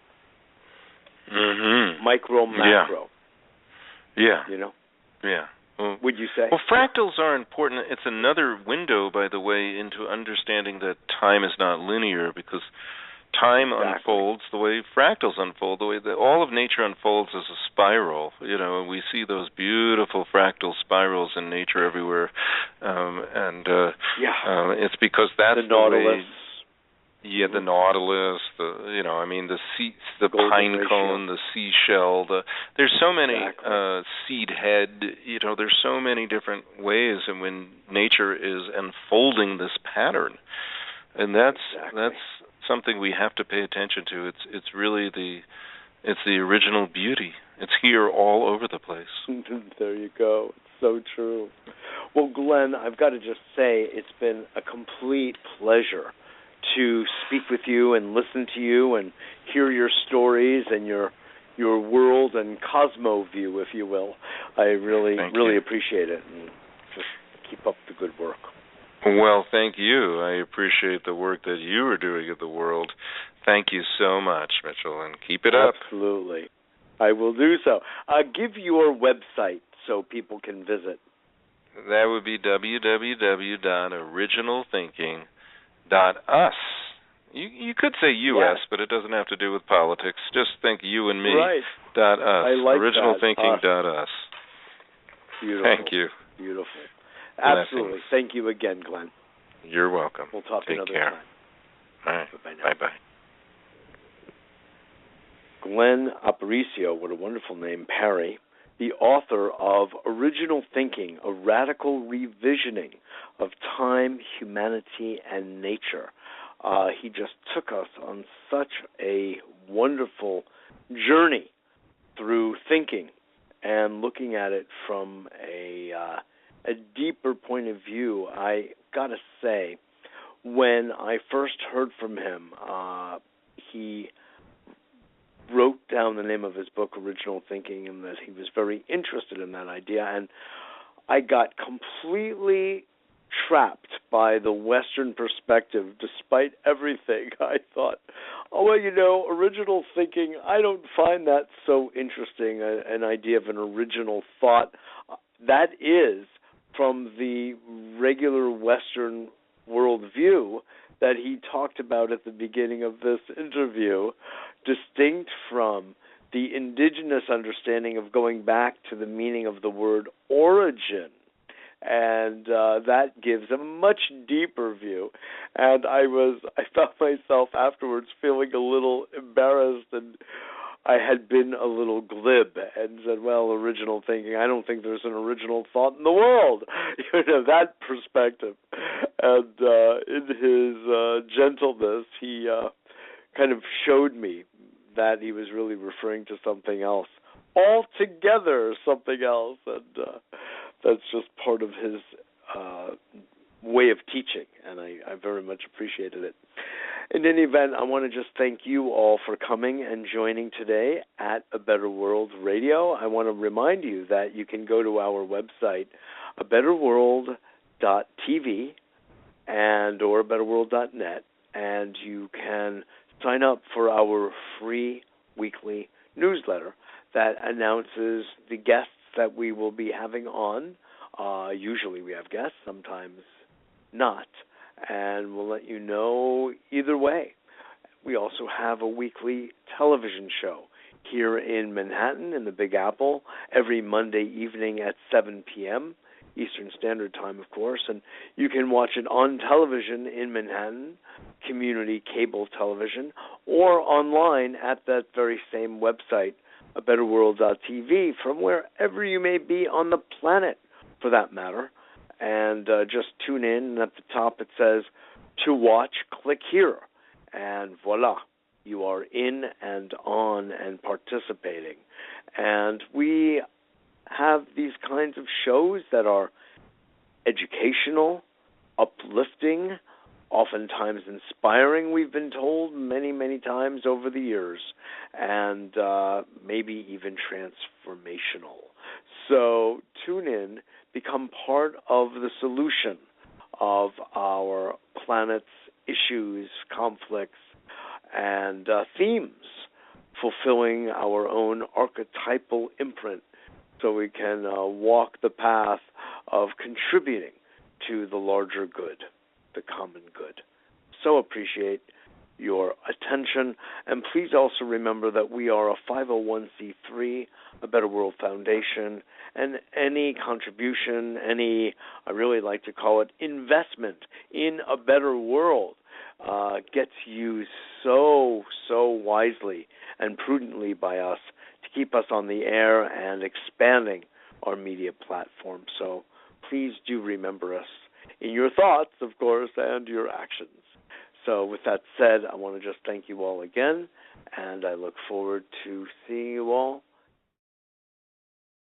[SPEAKER 1] Micro, macro.
[SPEAKER 2] Yeah.
[SPEAKER 1] Yeah. would you say?
[SPEAKER 2] Well, fractals are important. It's another window, by the way, into understanding that time is not linear, because time unfolds the way fractals unfold, the way that all of nature unfolds as a spiral. And we see those beautiful fractal spirals in nature everywhere, it's because that's the Nautilus. The Nautilus, the pine cone, the seashell. There's so many seed head. There's so many different ways in when nature is unfolding this pattern, and that's something we have to pay attention to. It's really the original beauty. It's here all over the place.
[SPEAKER 1] There you go. It's so true. Well, Glenn, I've got to just say it's been a complete pleasure to speak with you and listen to you and hear your stories and your world and cosmo view, if you will. I really appreciate it, and just keep up the good work.
[SPEAKER 2] Well, thank you. I appreciate the work that you are doing in the world. Thank you so much, Mitchell, and keep it up.
[SPEAKER 1] Absolutely. I will do so. Give your website so people can visit.
[SPEAKER 2] That would be www.originalthinking.us. You could say U.S., but it doesn't have to do with politics. Just think you and me.
[SPEAKER 1] Right.
[SPEAKER 2] .us.
[SPEAKER 1] I like
[SPEAKER 2] Originalthinking.us.
[SPEAKER 1] Beautiful.
[SPEAKER 2] Thank you.
[SPEAKER 1] Beautiful. Absolutely. Blessings. Thank you again, Glenn.
[SPEAKER 2] You're welcome.
[SPEAKER 1] We'll talk
[SPEAKER 2] Take
[SPEAKER 1] another
[SPEAKER 2] care.
[SPEAKER 1] time.
[SPEAKER 2] All right.
[SPEAKER 1] Bye-bye. Glenn Aparicio, what a wonderful name, Parry, the author of Original Thinking, a radical revisioning of time, humanity, and nature. He just took us on such a wonderful journey through thinking and looking at it from a deeper point of view. I got to say, when I first heard from him, he wrote down the name of his book, Original Thinking, and that he was very interested in that idea. And I got completely trapped by the Western perspective, despite everything. I thought, original thinking, I don't find that so interesting, an idea of an original thought. That is from the regular Western worldview that he talked about at the beginning of this interview, distinct from the indigenous understanding of going back to the meaning of the word origin. And that gives a much deeper view. And I felt myself afterwards feeling a little embarrassed, and I had been a little glib and said, well, original thinking, I don't think there's an original thought in the world. That perspective. And in his gentleness, he kind of showed me that he was really referring to something else, altogether something else. And that's just part of his way of teaching, and I very much appreciated it. In any event, I want to just thank you all for coming and joining today at A Better World Radio. I want to remind you that you can go to our website, abetterworld.tv or abetterworld.net, and you can sign up for our free weekly newsletter that announces the guests that we will be having on. Usually we have guests, sometimes not, and we'll let you know either way. We also have a weekly television show here in Manhattan, in the Big Apple, every Monday evening at 7 p.m. Eastern Standard Time, of course, and you can watch it on television in Manhattan, community cable television, or online at that very same website, abetterworld.tv, from wherever you may be on the planet, for that matter. And just tune in, and at the top it says, to watch, click here. And voila, you are in and on and participating. And we have these kinds of shows that are educational, uplifting, oftentimes inspiring, we've been told many, many times over the years, and maybe even transformational. So tune in, become part of the solution of our planet's issues, conflicts, and themes, fulfilling our own archetypal imprint so we can walk the path of contributing to the larger good, the common good. So appreciate your attention, and please also remember that we are a 501c3, a Better World Foundation, and any contribution, I really like to call it investment in a better world, gets used so wisely and prudently by us to keep us on the air and expanding our media platform. So please do remember us in your thoughts, of course, and your actions. So with that said, I want to just thank you all again, and I look forward to seeing you all